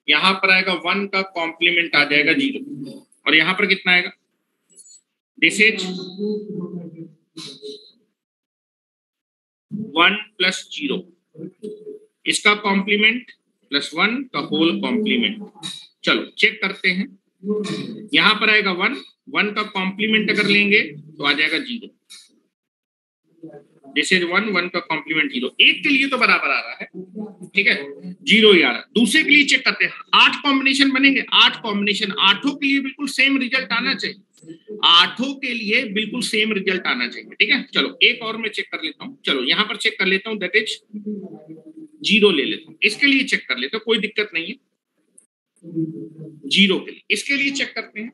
यहाँ पर आएगा 1 का कॉम्प्लीमेंट आ जाएगा 0 और यहाँ पर कितना आएगा, दिस इज 1 प्लस 0, इसका कॉम्प्लीमेंट प्लस 1 का होल कॉम्प्लीमेंट। चलो चेक करते हैं, यहां पर आएगा 1 का कॉम्प्लीमेंट अगर लेंगे तो आ जाएगा 0, दिस इज 1 का कॉम्प्लीमेंट 0। एक के लिए तो बराबर आ रहा है, ठीक है 0 ही आ रहा है। दूसरे के लिए चेक करते हैं, 8 कॉम्बिनेशन बनेंगे, 8 कॉम्बिनेशन, 8 के लिए बिल्कुल सेम रिजल्ट आना चाहिए, 8 के लिए बिल्कुल सेम रिजल्ट आना चाहिए। ठीक है, चलो एक और मैं चेक कर लेता हूँ। चलो यहाँ पर चेक कर लेता हूँ, दैट इज 0 ले लेता हूँ, इसके लिए चेक कर लेता हूँ, कोई दिक्कत नहीं है। 0 के लिए, इसके लिए चेक करते हैं।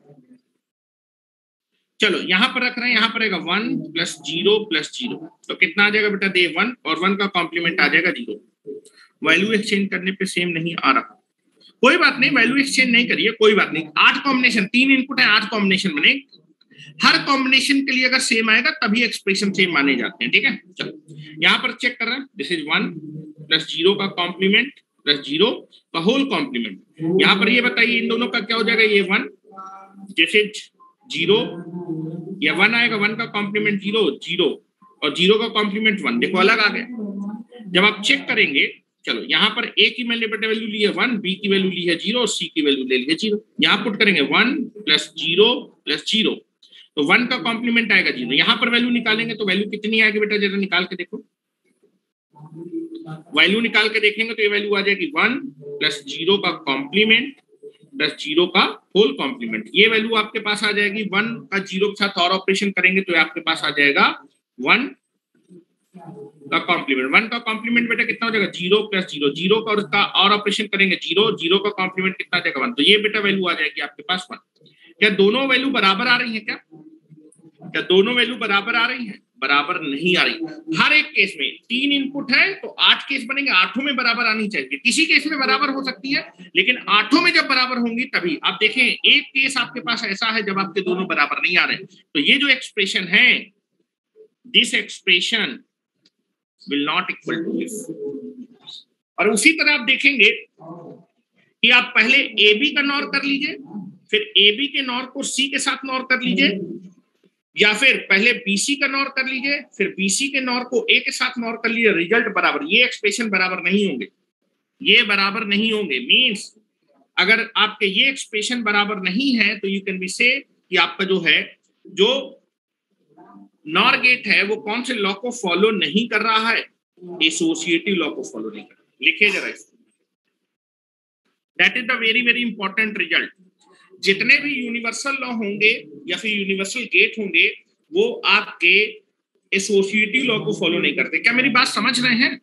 चलो यहाँ पर रख रहे हैं, यहाँ पर आएगा 1 प्लस 0 प्लस 0, तो कितना आ जाएगा बेटा, दे 1 और 1 का कॉम्प्लीमेंट आ जाएगा 0। वैल्यू एक्सचेंज करने पे सेम नहीं आ रहा, कोई बात नहीं, वैल्यू एक्सचेंज नहीं करिए, कोई बात नहीं। 8 कॉम्बिनेशन, 3 इनपुट है, 8 कॉम्बिनेशन बने, हर कॉम्बिनेशन के लिए अगर सेम आएगा तभी एक्सप्रेशन सेम माने जाते हैं। ठीक है, चलो यहाँ पर चेक कर रहे हैं, दिस इज 1 प्लस 0 का कॉम्प्लीमेंट प्लस 0 का होल कॉम्प्लीमेंट। यहाँ पर ये बताइए इन दोनों का क्या हो जाएगा, ये 1 दिस इज 0, ये 1 आएगा, 1 का कॉम्प्लीमेंट 0 0 और 0 का कॉम्प्लीमेंट 1, देखो अलग आ गया। जब आप चेक करेंगे, चलो यहाँ पर ए की मैंने बेटा वैल्यू ली है 1, बी की वैल्यू ली है 0 और सी की वैल्यू ले ली है 0। यहाँ पुट करेंगे 1 प्लस 0 प्लस 0, तो 1 का कॉम्प्लीमेंट आएगा 0। यहाँ पर वैल्यू निकालेंगे तो वैल्यू कितनी आएगी बेटा, जरा निकाल के देखो, वैल्यू निकाल के देखेंगे तो ये वैल्यू आ जाएगी 1 प्लस 0 का कॉम्प्लीमेंट प्लस 0 का होल कॉम्प्लीमेंट। ये वैल्यू आपके पास आ जाएगी 1 का 0 के साथ और ऑपरेशन करेंगे तो आपके पास आ जाएगा 1 का कॉम्प्लीमेंट, 1 का कॉम्प्लीमेंट बेटा कितना हो जाएगा 0 + 0, 0 का और उसका और ऑपरेशन करेंगे 0, 0 का कॉम्प्लीमेंट कितना आ जाएगा 1, तो ये बेटा वैल्यू आ जाएगी आपके पास 1। क्या दोनों वैल्यू बराबर आ रही है? क्या दोनों वैल्यू बराबर आ रही है? बराबर नहीं आ रही। हर एक केस में 3 इनपुट है तो 8 केस बनेंगे, 8 में बराबर आनी चाहिए। किसी केस में बराबर हो सकती है लेकिन 8 में जब बराबर होंगी तभी। आप देखें एक केस आपके पास ऐसा है जब आपके दोनों बराबर नहीं आ रहे, तो ये जो एक्सप्रेशन है, this expression will not equal to this. और उसी तरह आप देखेंगे कि आप पहले ए बी का नॉर कर लीजिए, फिर ए बी के नॉर को सी के साथ नॉर कर लीजिए, या फिर पहले बीसी का नॉर कर लीजिए फिर बीसी के नॉर को ए के साथ नॉर कर लीजिए, रिजल्ट बराबर। ये एक्सप्रेशन बराबर नहीं होंगे, ये बराबर नहीं होंगे। मींस अगर आपके ये एक्सप्रेशन बराबर नहीं है तो यू कैन बी से कि आपका जो है जो नॉर गेट है वो कौन से लॉ को फॉलो नहीं कर रहा है? एसोसिएटिव लॉ को फॉलो नहीं कर रहा। लिखिए जरा इसको, that is the very very important result. जितने भी यूनिवर्सल लॉ होंगे या फिर यूनिवर्सल गेट होंगे वो आपके एसोसिएटिव लॉ को फॉलो नहीं करते। क्या मेरी बात समझ रहे हैं?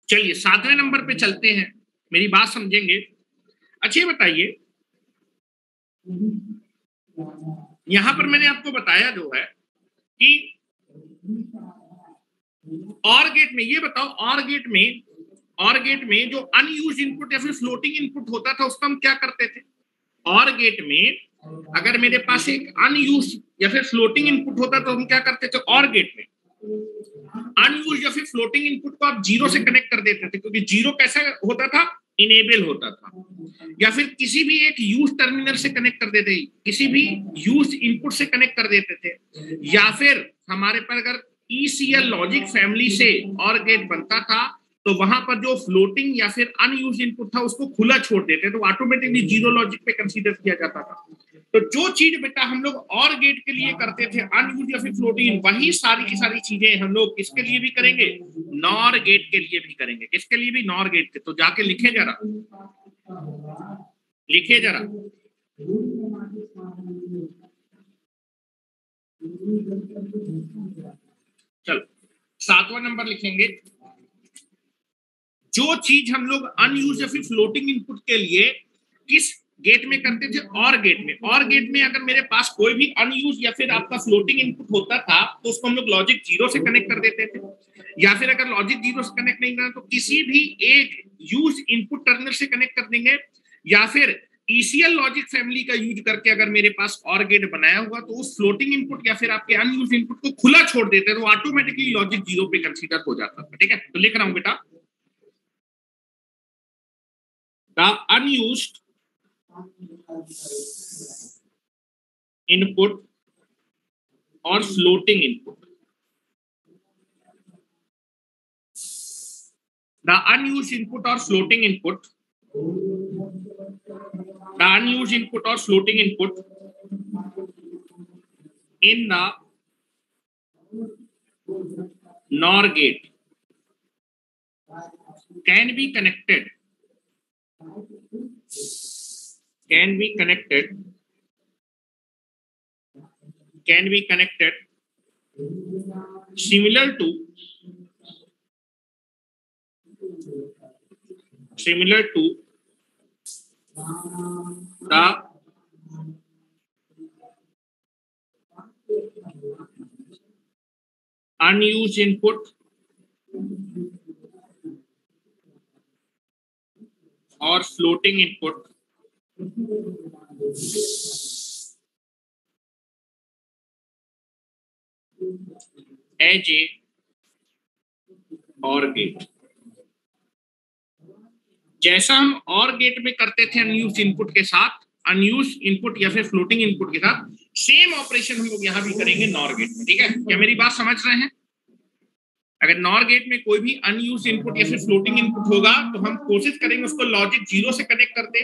चलिए 7वें नंबर पे चलते हैं, मेरी बात समझेंगे। अच्छा ये बताइए, यहां पर मैंने आपको बताया जो है कि और गेट में, ये बताओ और गेट में जो अनयूज्ड इनपुट या फिर फ्लोटिंग इनपुट होता था उसका हम क्या करते थे? और गेट में अगर मेरे पास एक अनयूज्ड या फिर फ्लोटिंग इनपुट होता तो हम क्या करते थे? और गेट में अनयूज्ड या फिर फ्लोटिंग इनपुट को आप 0 से कनेक्ट कर देते थे, क्योंकि 0 कैसा होता था? इनेबल होता था। या फिर किसी भी एक यूज टर्मिनल से कनेक्ट कर देते, किसी भी यूज इनपुट से कनेक्ट कर देते थे, या फिर हमारे पास अगर ECL लॉजिक फैमिली से और गेट बनता था तो वहां पर जो फ्लोटिंग या फिर अनयूज इनपुट था उसको खुला छोड़ देते तो ऑटोमेटिकली 0 लॉजिक पे कंसीडर किया जाता था। तो जो चीज बेटा हम लोग और गेट के लिए करते थे अनयूज या फिर फ्लोटिंग, वही सारी की सारी चीजें हम लोग किसके लिए भी करेंगे? नॉर गेट के लिए भी करेंगे। किसके लिए भी? नॉर गेट के। तो जाके लिखे जरा, लिखिए जरा, चलो 7वां नंबर लिखेंगे। जो चीज हम लोग अनयूज या फिर फ्लोटिंग इनपुट के लिए किस गेट में करते थे? और गेट में। और गेट में अगर मेरे पास कोई भी अनयूज या फिर आपका फ्लोटिंग इनपुट होता था तो उसको हम लोग लॉजिक 0 से कनेक्ट कर देते थे, या फिर अगर लॉजिक 0 से कनेक्ट नहीं करना तो किसी भी एक यूज इनपुट टर्मिनल से कनेक्ट कर देंगे, या फिर ECL लॉजिक फैमिली का यूज करके अगर मेरे पास और गेट बनाया हुआ तो उस फ्लोटिंग इनपुट या फिर आपके अनयूज इनपुट को खुला छोड़ देते तो ऑटोमेटिकली लॉजिक 0 पे कंसीडर हो जाता था। ठीक है, तो लिख रहा हूं बेटा, the unused input or floating input, the unused input or floating input, the unused input or floating input in the NOR gate can be connected similar to the unused input or floating input as a OR gate. जैसा हम OR gate में करते थे unused input के साथ, unused input या फिर floating input के साथ, सेम ऑपरेशन हम लोग यहां भी करेंगे NOR गेट में। ठीक है, क्या मेरी बात समझ रहे हैं? अगर नॉर गेट में कोई भी अनयूज इनपुट या फिर फ्लोटिंग इनपुट होगा तो हम कोशिश करेंगे उसको लॉजिक 0 से कनेक्ट करते,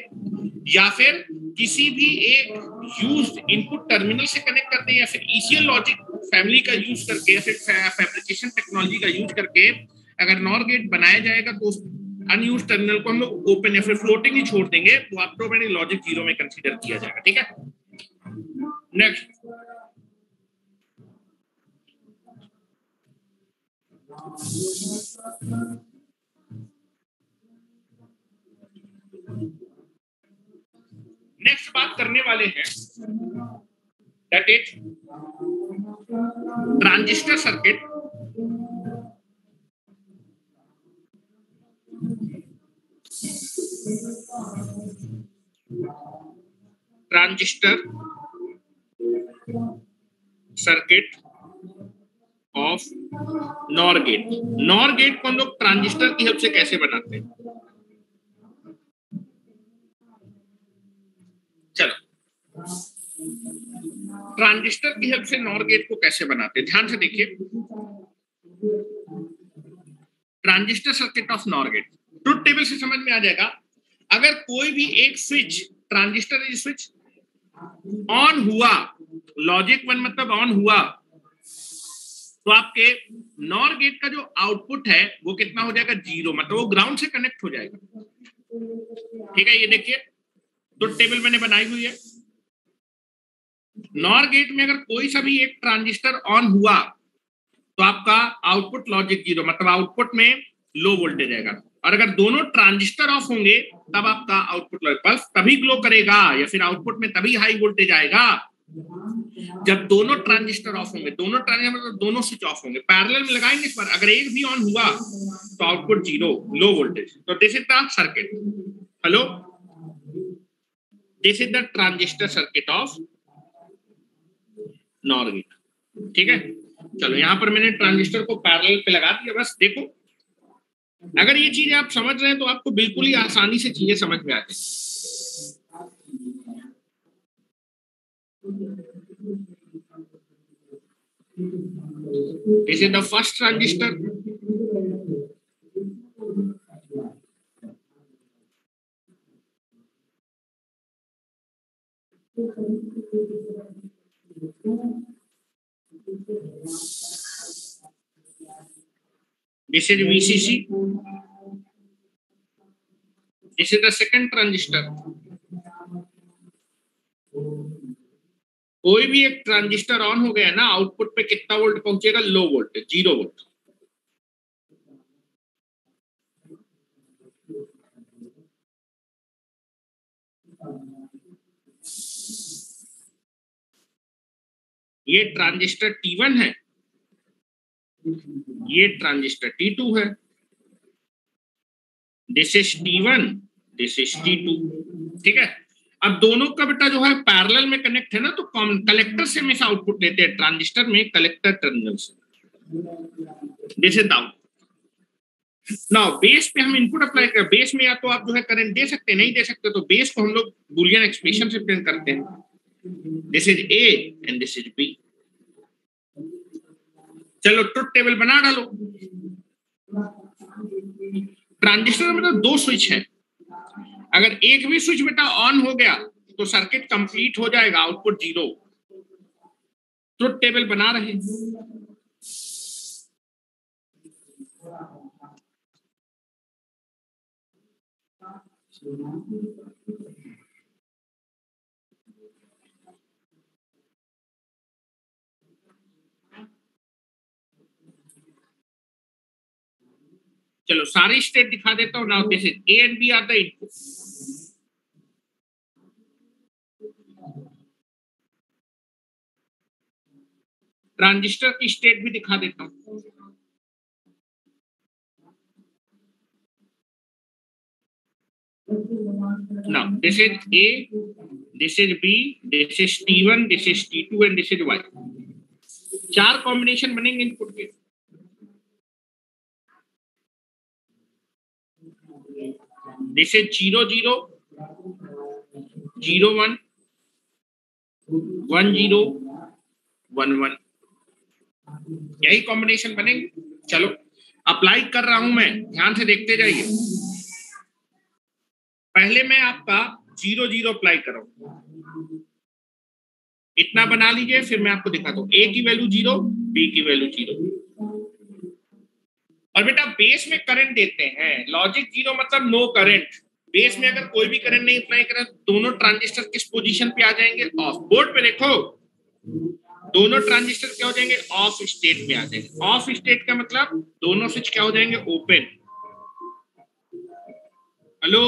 या फिर किसी भी एक यूज्ड इनपुट टर्मिनल से कनेक्ट करते, या फिर ईसीएल लॉजिक फैमिली का यूज करके या फिर फैब्रिकेशन टेक्नोलॉजी का यूज करके अगर नॉर गेट बनाया जाएगा तो अनयूज टर्मिनल को हम लोग ओपन या फिर फ्लोटिंग ही छोड़ देंगे, तो ऑटोमेटिक लॉजिक 0 में कंसीडर किया जाएगा। ठीक है, नेक्स्ट बात करने वाले हैं that is transistor circuit. Transistor circuit of NOR gate. NOR gate को हम लोग ट्रांजिस्टर की हेल्प से कैसे बनाते हैं? चलो, ट्रांजिस्टर की हेल्प से नॉर गेट को कैसे बनाते हैं, ध्यान से देखिए। Transistor circuit of NOR gate, truth table से समझ में आ जाएगा। अगर कोई भी एक स्विच, ट्रांजिस्टर स्विच ऑन हुआ, लॉजिक 1 मतलब ऑन हुआ, तो आपके नॉर गेट का जो आउटपुट है वो कितना हो जाएगा? 0, मतलब वो ग्राउंड से कनेक्ट हो जाएगा। ठीक है, ये देखिए ट्रुथ टेबल मैंने बनाई हुई है। नॉर गेट में अगर कोई सा भी एक ट्रांजिस्टर ऑन हुआ तो आपका आउटपुट लॉजिक 0, मतलब आउटपुट में लो वोल्टेज आएगा। और अगर दोनों ट्रांजिस्टर ऑफ होंगे तब आपका आउटपुट पल्स तभी ग्लो करेगा या फिर आउटपुट में तभी हाई वोल्टेज आएगा जब दोनों ट्रांजिस्टर ऑफ होंगे। दोनों ट्रांजिस्टर मतलब दोनों स्विच ऑफ होंगे, पैरेलल में लगाएंगे इस पर। अगर एक भी ऑन हुआ तो आउटपुट 0, लो वोल्टेज। तो this is the circuit. Hello, this is the transistor circuit of NOR gate. ठीक है, चलो यहां पर मैंने ट्रांजिस्टर को पैरेलल पे लगा दिया। बस देखो, अगर ये चीजें आप समझ रहे हैं तो आपको बिल्कुल ही आसानी से चीजें समझ में आती हैं। This is the first transistor. This is VCC. This is the second transistor. कोई भी एक ट्रांजिस्टर ऑन हो गया ना, आउटपुट पे कितना वोल्ट पहुंचेगा? Low voltage, 0 volt. ये ट्रांजिस्टर T1 है, ये ट्रांजिस्टर T2 है। This is T1, this is T2। ठीक है, अब दोनों का बेटा जो है पैरेलल में कनेक्ट है ना, तो कलेक्टर से हमेशा आउटपुट लेते हैं। ट्रांजिस्टर में कलेक्टर टर्मिनल से। This is out. Now base पे हम इनपुट अप्लाई कर, बेस में या तो आप जो है करंट दे सकते हैं, नहीं दे सकते तो बेस को हम लोग बूलियन एक्सप्रेशन से प्रिंट करते हैं। This is A and this is B. चलो ट्रुथ टेबल बना डालो। ट्रांजिस्टर में तो 2 स्विच है, अगर एक भी स्विच बेटा ऑन हो गया तो सर्किट कंप्लीट हो जाएगा, आउटपुट 0। ट्रुथ टेबल बना रहे। चलो सारी स्टेट दिखा देता हूं। Now this is A and B are the input. Transistor की स्टेट भी दिखा देता हूं। Now this is A, this is B, this is T1, this is T2 and this is Y। 4 combination बनेंगे इनपुट के। दिस इज 0 0 0 1 1 0 1 1, यही combination बनेंगे। चलो अप्लाई कर रहा हूं मैं, ध्यान से देखते जाइए। पहले मैं आपका 0 0 अप्लाई कर रहा हूं, इतना बना लीजिए, फिर मैं आपको दिखाता हूं। ए की वैल्यू 0, बी की वैल्यू 0। और बेटा बेस में करंट देते हैं, लॉजिक 0 मतलब नो करंट। बेस में अगर कोई भी करंट नहीं अप्लाई करा, दोनों ट्रांजिस्टर किस पोजीशन पे आ जाएंगे? ऑफ। बोर्ड पे देखो, दोनों ट्रांजिस्टर क्या हो जाएंगे? ऑफ स्टेट में आ जाएंगे। ऑफ स्टेट का मतलब दोनों स्विच क्या हो जाएंगे? ओपन। हेलो,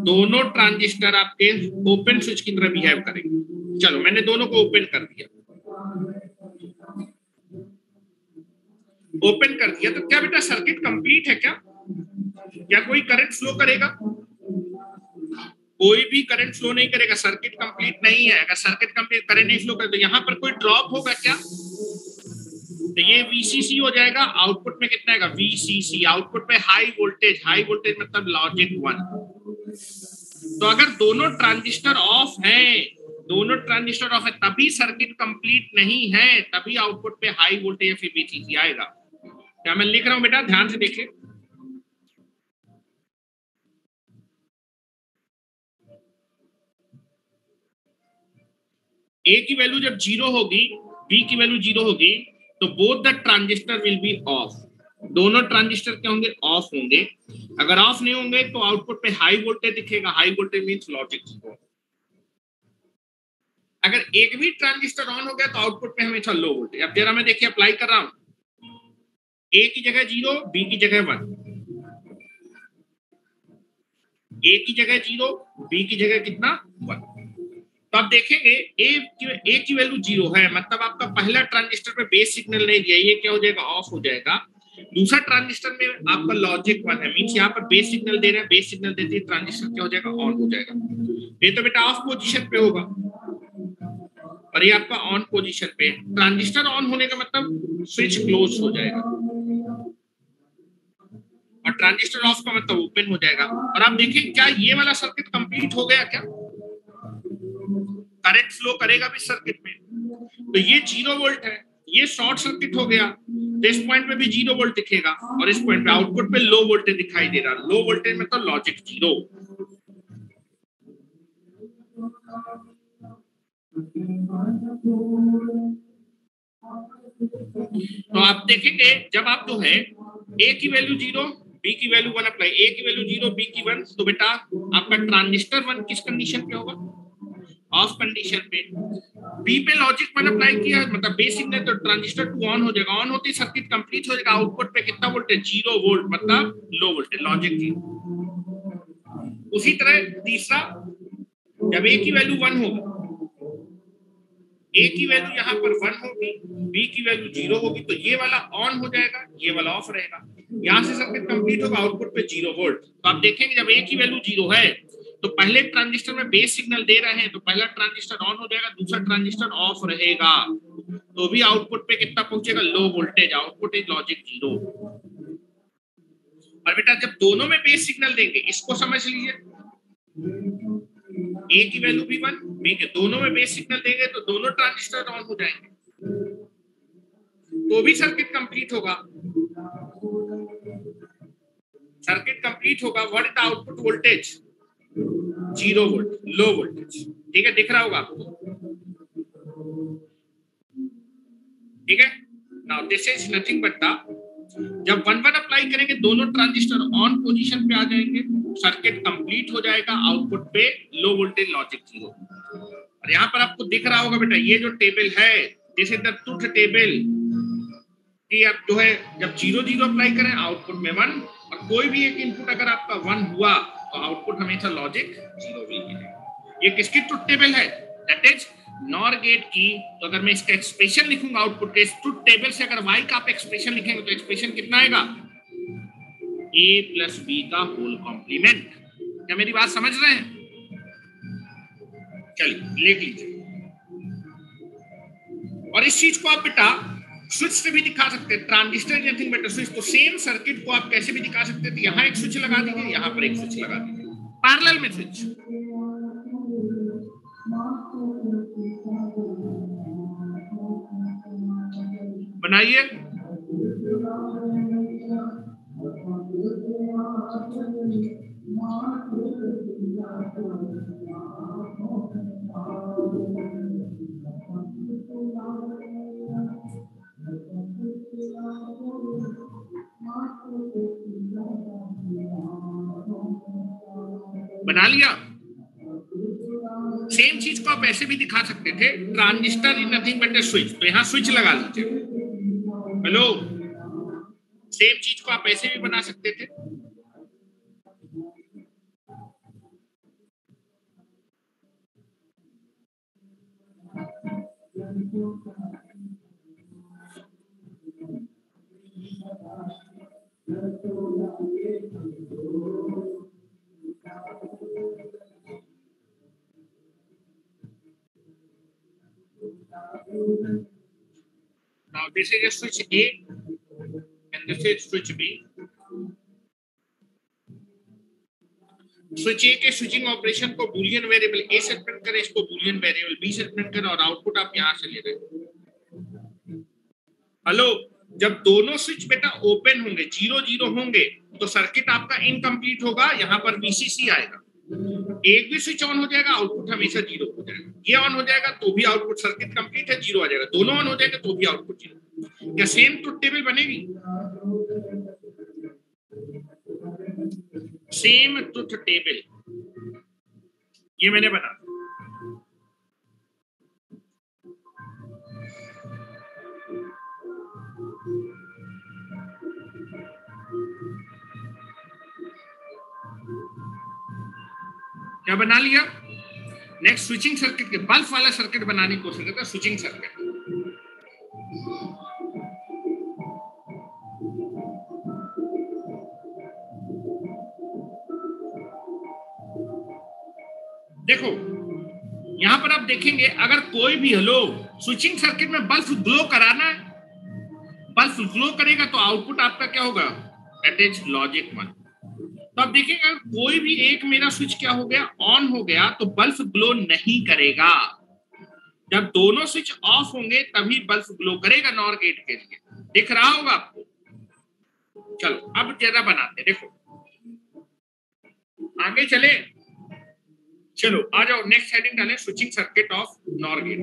दोनों ट्रांजिस्टर आपके ओपन स्विच की तरह बिहेव करेंगे। चलो मैंने दोनों को ओपन कर दिया, ओपन कर दिया तो क्या बेटा सर्किट कंप्लीट है क्या? क्या कोई करंट फ्लो करेगा? कोई भी करंट फ्लो नहीं करेगा, सर्किट कंप्लीट नहीं है। अगर सर्किट कंप्लीट करंट नहीं फ्लो करे तो यहां पर कोई ड्रॉप होगा क्या? तो ये VCC हो जाएगा। आउटपुट में कितना आएगा? VCC। आउटपुट में हाई वोल्टेज, हाई वोल्टेज मतलब लॉजिक 1। तो अगर दोनों ट्रांजिस्टर ऑफ हैं, दोनों ट्रांजिस्टर ऑफ है, तभी सर्किट कंप्लीट नहीं है, तभी आउटपुट पे हाई वोल्टेज या फिर VCC आएगा। क्या मैं लिख रहा हूं बेटा? ध्यान से देखिए। ए की वैल्यू जब 0 होगी, बी की वैल्यू 0 होगी, तो both the transistor will be of. दोनों ट्रांजिस्टर क्या होंगे? ऑफ होंगे। अगर ऑफ नहीं होंगे तो आउटपुट पे हाई वोल्टेज दिखेगा। High voltage means logic 0। अगर एक भी ट्रांजिस्टर ऑन हो गया तो आउटपुट पे हमेशा लो वोल्टेज। अब जरा मैं देखिए अप्लाई कर रहा हूं, ए की जगह 0, बी की जगह 1। ए की जगह 0, बी की जगह कितना? 1। तो आप देखेंगे ए की वैल्यू 0 है, मतलब आपका पहला ट्रांजिस्टर पे बेस सिग्नल नहीं दिया, ये क्या हो जाएगा? ऑफ हो जाएगा। दूसरा ट्रांजिस्टर में आपका लॉजिक 1 है, मींस यहाँ पर बेस सिग्नल दे रहे हैं। बेस सिग्नल देते ही ट्रांजिस्टर क्या हो जाएगा? ऑन हो जाएगा। ये तो बेटा ऑफ पोजीशन पे होगा, और ये आपका ऑन पोजीशन पे। ट्रांजिस्टर ऑन होने का मतलब स्विच क्लोज हो जाएगा, और ट्रांजिस्टर ऑफ का मतलब ओपन हो जाएगा। और आप देखें क्या ये वाला सर्किट कंप्लीट हो गया क्या? करंट फ्लो करेगा भी सर्किट में। तो ये 0 वोल्ट है, ये शॉर्ट सर्किट हो गया, तो इस पॉइंट पे भी 0 वोल्ट दिखेगा, और इस पॉइंट पे आउटपुट पे लो वोल्टेज दिखाई दे रहा। लो वोल्टेज में तो लॉजिक 0। तो आप देखेंगे जब आप जो है ए की वैल्यू 0, बी की वैल्यू 1 अप्लाई, ए की वैल्यू 0, बी की 1, तो बेटा आपका ट्रांजिस्टर 1 किस कंडीशन पे होगा? ऑफ कंडीशन पे। बी पे लॉजिक 1 अप्लाई किया, मतलब बेस सिग्नल, तो ट्रांजिस्टर 2 ऑन हो जाएगा। ऑन होते ही सर्किट कंप्लीट हो जाएगा। आउटपुट पे कितना वोल्टेज? 0 वोल्ट, मतलब लो वोल्टेज, लॉजिक 0। उसी तरह तीसरा, जब ए की वैल्यू 1 होगी, ए की वैल्यू यहाँ पर 1 होगी, बी की वैल्यू 0 होगी, तो ये वाला ऑन हो जाएगा, ये वाला ऑफ रहेगा। यहां से सर्किट कंप्लीट होगा, आउटपुट पे 0 वोल्ट। तो आप देखेंगे जब ए की वैल्यू 0 है तो पहले ट्रांजिस्टर में बेस सिग्नल दे रहे हैं, तो पहला ट्रांजिस्टर ऑन हो जाएगा, दूसरा ट्रांजिस्टर ऑफ रहेगा, तो भी आउटपुट पे कितना पहुंचेगा? Low voltage. Output is logic 0। और बेटा जब दोनों में बेस सिग्नल देंगे, इसको समझ लीजिए, ए की वैल्यू भी 1, बी के, दोनों में बेस सिग्नल देंगे तो दोनों ट्रांजिस्टर ऑन हो जाएंगे, तो भी सर्किट कंप्लीट होगा। सर्किट कंप्लीट होगा। What is the output voltage? 0 volt, low voltage. ठीक है, दिख रहा होगा आपको? ठीक है। Now this is nothing but the, जब 1 1 अप्लाई करेंगे दोनों ट्रांजिस्टर ऑन पोजीशन पे आ जाएंगे, सर्किट कंप्लीट हो जाएगा, आउटपुट पे लो वोल्टेज, लॉजिक 0। और यहाँ पर आपको दिख रहा होगा बेटा, ये जो टेबल है, this is the truth table, कि आप जो है जब 0 0 अप्लाई करें आउटपुट में 1, और कोई भी एक इनपुट अगर आपका 1 हुआ तो आउटपुट हमेशा लॉजिक 0 भी मिलेगा। ये किसकी ट्रुथ टेबल है? दैट इज नॉर गेट की। तो अगर मैं इसका एक्सप्रेशन लिखूंगा आउटपुट के ट्रुथ टेबल से, अगर y का आप एक्सप्रेशन लिखेंगे तो एक्सप्रेशन कितना आएगा? a प्लस बी का होल कॉम्प्लीमेंट। क्या मेरी बात समझ रहे हैं? चलिए लिख लीजिए। और इस चीज को आप बेटा स्विच से भी दिखा सकते हैं। Transistor nothing but switch. तो सेम सर्किट को आप कैसे भी दिखा सकते हैं। तो यहाँ एक स्विच लगा दीजिए, यहाँ पर एक स्विच लगा दीजिए, पैरेलल में स्विच बनाइए। बना लिया। सेम चीज को आप ऐसे भी दिखा सकते थे, transistor is nothing but A switch, तो यहां स्विच लगा लीजिए। हेलो, सेम चीज को आप ऐसे भी बना सकते थे। Now this is a switch A and this is switch B. Switch ए के स्विचिंग ऑपरेशन को बूलियन वेरिएबल ए से प्रिंट करें, इसको बूलियन वेरिएबल बी से प्रिंट करें और आउटपुट आप यहां से ले रहे हैं। हेलो, जब दोनों स्विच बेटा ओपन होंगे, 0 0 होंगे, तो सर्किट आपका इनकम्प्लीट होगा, यहां पर वीसीसी आएगा। एक भी स्विच ऑन हो जाएगा, आउटपुट हमेशा 0 हो जाएगा। ये ऑन हो जाएगा तो भी आउटपुट सर्किट कंप्लीट है, 0 आ जाएगा। दोनों ऑन हो जाएगा तो भी आउटपुट 0। क्या सेम ट्रुथ टेबल बनेगी? सेम ट्रुथ टेबल ये मैंने बना। क्या बना लिया? नेक्स्ट स्विचिंग सर्किट के बल्ब वाला सर्किट बनाने की कोशिश करते हैं। स्विचिंग सर्किट देखो, यहां पर आप देखेंगे अगर कोई भी, हेलो, स्विचिंग सर्किट में बल्ब ग्लो कराना है, बल्ब ग्लो करेगा तो आउटपुट आपका क्या होगा? That is logic 1। तो आप देखिएगा अगर कोई भी एक मेरा स्विच क्या हो गया, ऑन हो गया, तो बल्ब ग्लो नहीं करेगा। जब दोनों स्विच ऑफ होंगे तभी बल्ब ग्लो करेगा नॉर गेट के लिए। दिख रहा होगा आपको? चलो अब जरा बनाते हैं। देखो आगे चले, चलो आ जाओ, नेक्स्ट हेडिंग डालें, switching circuit of NOR gate.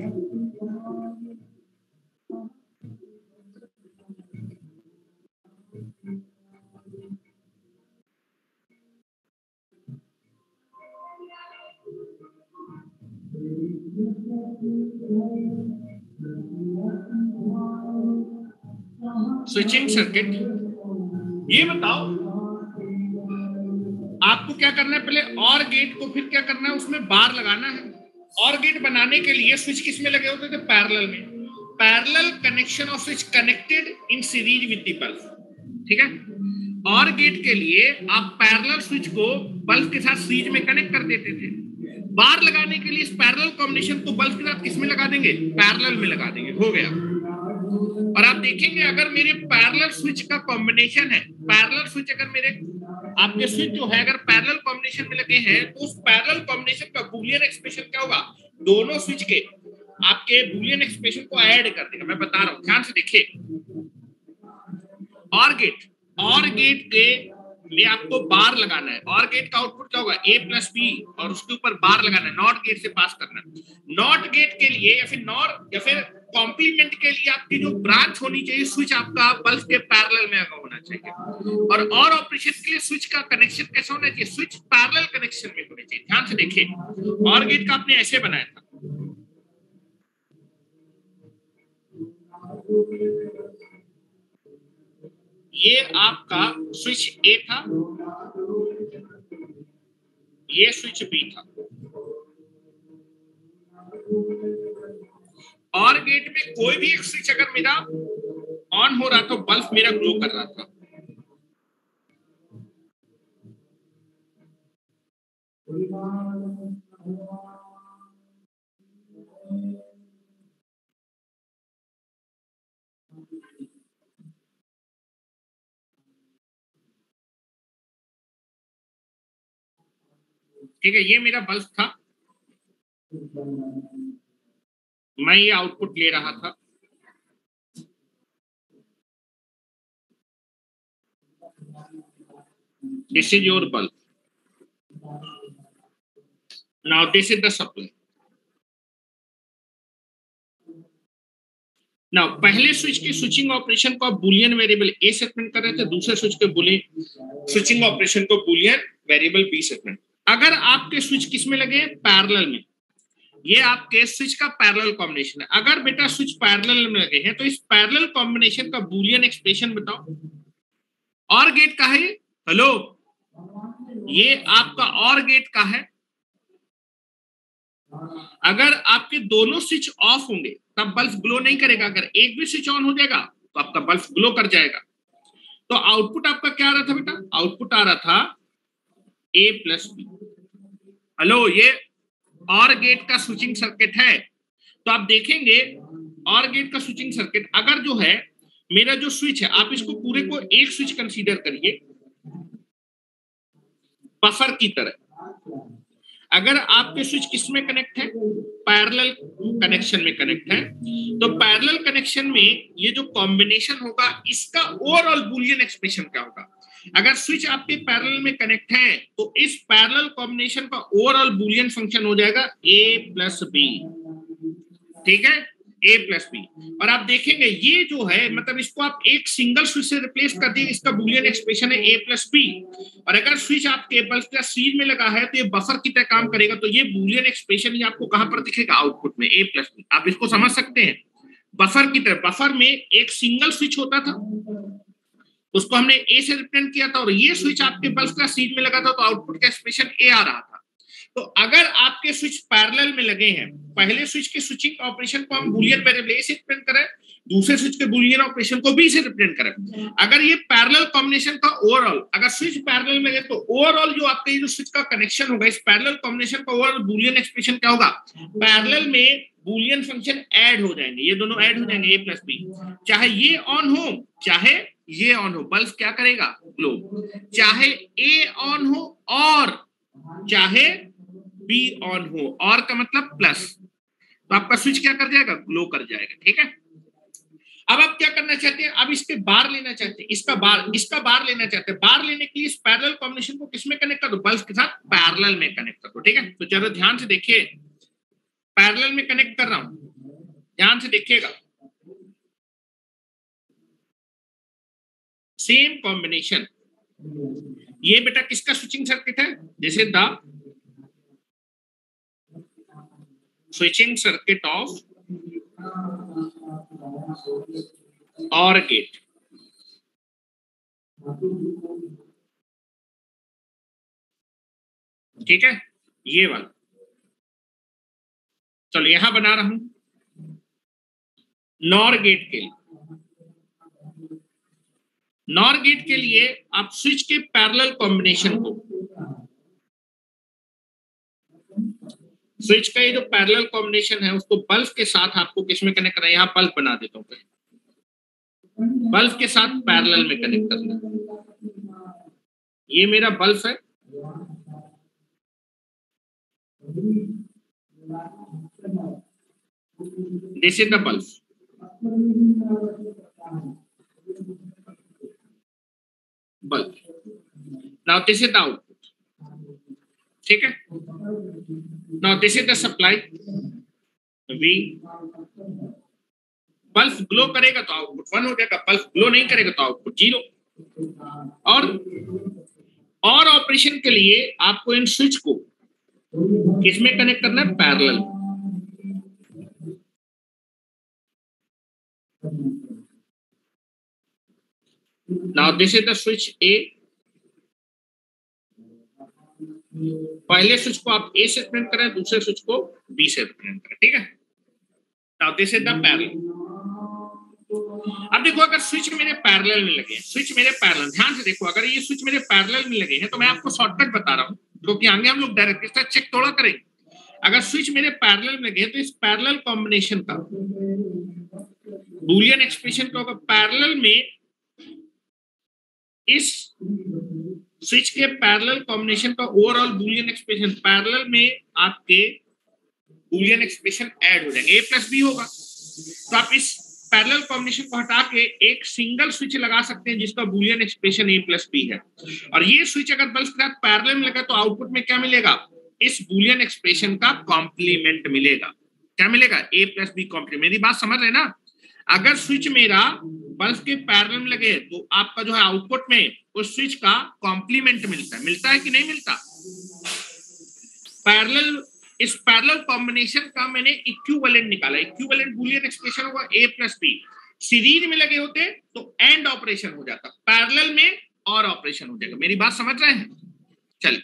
Switching circuit, ये बताओ आपको क्या करना है? पहले और गेट को, फिर क्या करना है? उसमें बार लगाना है। और गेट बनाने के लिए स्विच किस में लगे होते थे? पैरेलल में। Parallel connection off switch connected in series with the bulb. ठीक है, और गेट के लिए आप पैरेलल स्विच को बल्ब के साथ सीरीज में कनेक्ट कर देते थे। बार लगाने के लिए इस पैरेलल कॉम्बिनेशन को बल्ब के साथ किस में लगा देंगे? पैरेलल में लगा देंगे। हो गया। और आप देखेंगे अगर मेरे पैरेलल स्विच का कॉम्बिनेशन है, पैरेलल स्विच अगर मेरे आपके स्विच जो है अगर पैरेलल कॉम्बिनेशन में लगे हैं, तो उस पैरेलल कॉम्बिनेशन का बूलियन एक्सप्रेशन क्या होगा? दोनों स्विच के आपके बूलियन एक्सप्रेशन को ऐड कर देगा। मैं बता रहा हूं, ध्यान से देखिए। और गेट के लिए आपको बार लगाना है। और गेट का आउटपुट क्या होगा? ए प्लस बी, और उसके ऊपर बार लगाना है, नॉट गेट से पास करना है। नॉट गेट के लिए या फिर नॉर या फिर कॉम्प्लीमेंट के लिए आपकी जो ब्रांच होनी चाहिए, स्विच आपका बल्ब के पैरेलल में होना चाहिए। और ऑपरेशन के लिए स्विच का कनेक्शन कैसा होना चाहिए? स्विच पैरेलल कनेक्शन में होना चाहिए। ध्यान से देखिए, और गेट का आपने ऐसे बनाया था। ये आपका स्विच ए था, ये स्विच बी था। और गेट में कोई भी एक स्विच अगर मेरा ऑन हो रहा तो बल्ब मेरा ग्लो कर रहा था। ठीक है, ये मेरा बल्ब था, मैं ये आउटपुट ले रहा था। This is your bulb, now this is the supply. ना पहले स्विच के स्विचिंग ऑपरेशन को आप बुलियन वेरिएबल ए सेटमेंट कर रहे थे, दूसरे स्विच के बुलियन स्विचिंग ऑपरेशन को बुलियन वेरिएबल बी सेटमेंट। अगर आपके स्विच किस में लगे, पैरेलल में, ये आपके स्विच का पैरेलल कॉम्बिनेशन है। अगर बेटा स्विच पैरेलल में लगे हैं तो इस पैरेलल कॉम्बिनेशन का बूलियन एक्सप्रेशन बताओ। और गेट का है, हेलो, ये आपका और गेट का है। अगर आपके दोनों स्विच ऑफ होंगे तब बल्ब ग्लो नहीं करेगा, अगर एक भी स्विच ऑन हो जाएगा तो आपका बल्ब ग्लो कर जाएगा। तो आउटपुट आपका क्या आ रहा था बेटा, आउटपुट आ रहा था ए प्लस बी। हेलो, ये और गेट का स्विचिंग सर्किट है। तो आप देखेंगे और गेट का स्विचिंग सर्किट, अगर जो है मेरा जो स्विच है, आप इसको पूरे को एक स्विच कंसीडर करिए बफर की तरह। अगर आपके स्विच किस में कनेक्ट है, पैरेलल कनेक्शन में कनेक्ट है, तो पैरेलल कनेक्शन में ये जो कॉम्बिनेशन होगा इसका ओवरऑल बूलियन एक्सप्रेशन क्या होगा। अगर स्विच आपके पैरेलल में कनेक्ट है तो इस पैरेलल कॉम्बिनेशन का ओवरऑल बूलियन फंक्शन हो जाएगा ए प्लस बी। ठीक है, ए प्लस बी। और आप देखेंगे ये जो है, मतलब इसको आप एक सिंगल स्विच से रिप्लेस कर दिए, इसका बूलियन एक्सप्रेशन है ए प्लस बी। और अगर स्विच आपके बल्ब का सीरीज में लगा है तो ये बफर की तरह काम करेगा, तो ये बूलियन एक्सप्रेशन ये आपको कहां पर दिखेगा, आउटपुट में, ए प्लस बी। आप इसको समझ सकते हैं बफर की तरह। बफर में एक सिंगल स्विच होता था, उसको हमने ए से रिप्रेजेंट किया था, और ये स्विच आपके बल्ब का सीरीज में लगा था तो आउटपुट का एक्सप्रेशन ए आ रहा था। तो अगर आपके स्विच पैरेलल में लगे हैं, पहले स्विच के स्विचिंग ऑपरेशन को हम बूलियन वेरिएबल ए से रिप्रेजेंट करें, दूसरे स्विच के बूलियन ऑपरेशन को बी से रिप्रेजेंट करें। अगर ये पैरेलल कॉम्बिनेशन का ओवरऑल, अगर स्विच पैरेलल में है तो ओवरऑल जो आपका ये जो स्विच का कनेक्शन होगा, इस पैरेलल कॉम्बिनेशन का ओवरऑल बूलियन एक्सप्रेशन क्या होगा, पैरेलल में बूलियन फंक्शन ऐड हो जाएंगे, ये दोनों ऐड हो जाएंगे, ए प्लस बी। चाहे ये ऑन हो चाहे ये ऑन हो, बल्ब क्या करेगा, ग्लो। चाहे ए ऑन हो और चाहे बी ऑन हो, और का मतलब प्लस, तो आपका स्विच क्या कर जाएगा, ग्लो कर जाएगा। ठीक है, अब आप क्या करना चाहते हैं, अब इसके बार लेना चाहते हैं, इसका बार लेना चाहते हैं। बार लेने के लिए इस पैरेलल कॉम्बिनेशन को किसमें कनेक्ट कर दो, बल्ब के साथ पैरेलल में कनेक्ट कर दो। ठीक है, तो जरा ध्यान से देखिए, पैरेलल में कनेक्ट कर रहा हूं, ध्यान से देखिएगा। सेम कॉम्बिनेशन, ये बेटा किसका स्विचिंग सर्किट है, जैसे द स्विचिंग सर्किट ऑफ और गेट। ठीक है, ये वाला, चलो यहां बना रहा हूं नॉर गेट के लिए। नॉर गेट के लिए आप स्विच के पैरेलल कॉम्बिनेशन को, स्विच का ये जो पैरेलल कॉम्बिनेशन है उसको बल्ब के साथ आपको किसमें कनेक्ट करना है, यहां बल्ब बना देता हूं, बल्ब के साथ पैरेलल में कनेक्ट करना है। ये मेरा बल्ब है, this is the bulb. Bulb, now this is the output. ठीक है, now this is the supply V। Bulb glow करेगा तो आउटपुट 1 हो जाएगा, बल्ब ग्लो नहीं करेगा तो आउटपुट 0। और ऑपरेशन के लिए आपको इन स्विच को किसमें कनेक्ट करना है, parallel. Now this is the switch A। पहले स्विच को आप A से रिप्रेजेंट करें, दूसरे स्विच को B से रिप्रेजेंट करें। ठीक है, now this is the parallel. अब देखो, अगर स्विच मेरे पैरेलल में लगे, स्विच मेरे पैरेलल, ध्यान से देखो, अगर ये स्विच मेरे पैरेलल में लगे हैं तो मैं आपको शॉर्टकट बता रहा हूं, क्योंकि आगे हम लोग डायरेक्ट इसका चेक थोड़ा करेंगे। अगर स्विच मेरे पैरेलल में लगे तो इस पैरेलल कॉम्बिनेशन का बूलियन एक्सप्रेशन क्या होगा, पैरेलल में इस स्विच के पैरेलल कॉम्बिनेशन का ओवरऑल बूलियन एक्सप्रेशन, पैरेलल में आपके बूलियन एक्सप्रेशन ऐड हो जाएंगे, ए प्लस बी होगा। तो आप इस पैरेलल कॉम्बिनेशन को हटा के एक सिंगल स्विच लगा सकते हैं जिसका Boolean expression a plus B है। और ये स्विच अगर बल्ब के साथ पैरेलल में लगा तो आउटपुट में क्या मिलेगा, इस बूलियन एक्सप्रेशन का कॉम्प्लीमेंट मिलेगा। क्या मिलेगा, ए प्लस बी कॉम्प्लीमेंट। मेरी बात समझ रहे ना, अगर स्विच मेरा बल्ब के पैरेलल में लगे तो आपका जो है आउटपुट में उस स्विच का कॉम्प्लीमेंट मिलता है कि नहीं मिलता? पैरेलल, इस पैरेलल कॉम्बिनेशन का मैंने इक्विवेलेंट निकाला। इक्विवेलेंट बूलियन एक्सप्रेशन होगा a प्लस b। सीरीज में लगे होते तो एंड ऑपरेशन हो जाता, पैरेलल में और ऑपरेशन हो जाएगा। मेरी बात समझ रहे हैं? चलिए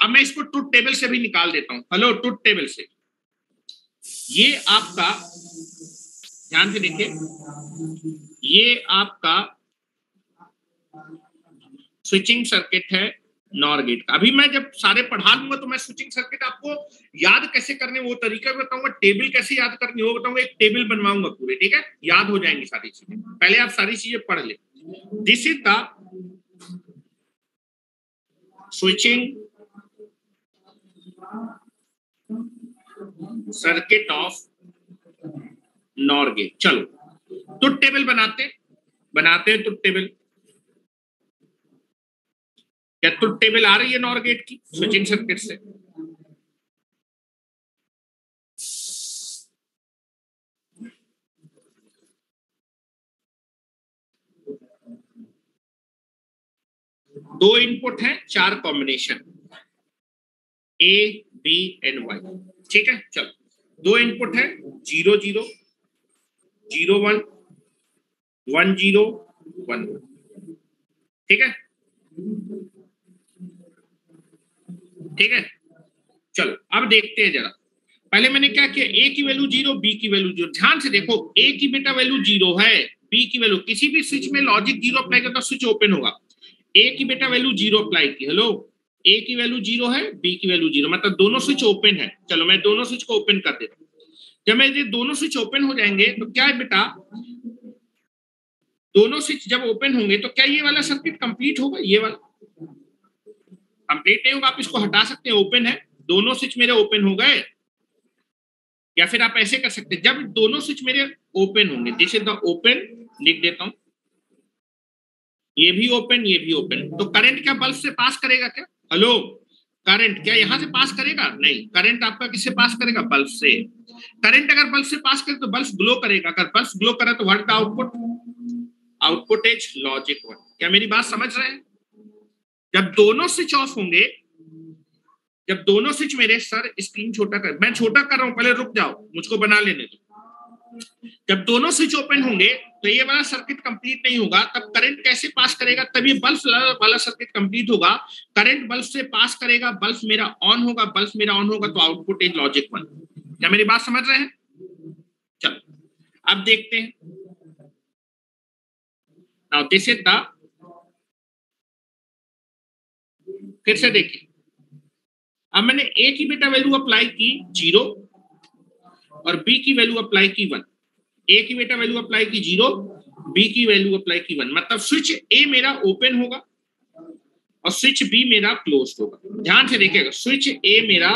अब मैं इसको ट्रुथ टेबल से भी निकाल देता हूं। हेलो, ट्रुथ टेबल से ये आपका, ध्यान से देखिए, ये आपका स्विचिंग सर्किट है नॉर गेट का। अभी मैं जब सारे पढ़ा लूंगा तो मैं स्विचिंग सर्किट आपको याद कैसे करने वो तरीका बताऊंगा, टेबल कैसे याद करनी वो बताऊंगा, एक टेबल बनवाऊंगा पूरे, ठीक है? याद हो जाएंगी सारी चीजें। पहले आप सारी चीजें पढ़ ले। This is the switching circuit of NOR gate. चलो ट्रुथ टेबल बनाते हैं ट्रुथ टेबल। क्या ट्रुथ टेबल आ रही है नॉर गेट की स्विचिंग सर्किट से? दो इनपुट है, चार combination A B and Y, ठीक है? चलो दो इनपुट है, 0 0 0 1 1 0 1 1, ठीक है? ठीक है, चलो अब देखते हैं जरा। पहले मैंने क्या किया, ए की वैल्यू 0, बी की वैल्यू 0। ध्यान से देखो, ए की बेटा वैल्यू 0 है, बी की वैल्यू, किसी भी स्विच में लॉजिक 0 अप्लाई करता स्विच ओपन होगा। ए की बेटा वैल्यू 0 अप्लाई की, हेलो, ए की वैल्यू 0 है, बी की वैल्यू 0, मतलब दोनों स्विच ओपन है। चलो मैं दोनों स्विच को ओपन कर देता हूं। जब मैं ये दोनों स्विच ओपन हो जाएंगे तो क्या है बेटा, दोनों स्विच जब ओपन होंगे तो क्या ये वाला सर्किट कंप्लीट होगा? ये वाला कंप्लीट नहीं होगा, आप इसको हटा सकते हैं, ओपन है, दोनों स्विच मेरे ओपन हो गए। या फिर आप ऐसे कर सकते हैं, जब दोनों स्विच मेरे ओपन होंगे, दिस इज द ओपन, लिख देता हूं, ये भी ओपन, ये भी ओपन, तो करंट क्या बल्ब से पास करेगा क्या? हेलो, करंट क्या यहां से पास करेगा? नहीं, करंट आपका किससे पास करेगा? बल्ब से। करंट अगर बल्ब से पास करे तो बल्ब ग्लो करेगा, अगर बल्ब ग्लो करे तो what the output? Output is logic 1। क्या मेरी बात समझ रहे हैं? जब दोनों स्विच ऑफ होंगे, जब दोनों स्विच मेरे, सर स्क्रीन छोटा कर, मैं छोटा कर रहा हूं, पहले रुक जाओ, मुझको बना लेने दो। जब दोनों स्विच ओपन होंगे तो ये वाला सर्किट कंप्लीट नहीं होगा, तब करंट कैसे पास करेगा? तब ये बल्ब वाला सर्किट कंप्लीट होगा, करंट बल्ब से पास करेगा, बल्ब मेरा ऑन होगा, बल्ब मेरा ऑन होगा तो आउटपुट इज लॉजिक 1। क्या मेरी बात समझ रहे हैं? चलो अब देखते हैं। नाउ दिस इज द, फिर से देखिए, अब मैंने ए की बेटा वैल्यू अप्लाई की 0 और बी की वैल्यू अप्लाई की 1। ए की बेटा वैल्यू अप्लाई की 0, बी की वैल्यू अप्लाई की 1, मतलब स्विच ए मेरा ओपन होगा और स्विच बी मेरा क्लोज होगा। ध्यान से देखिएगा, स्विच ए मेरा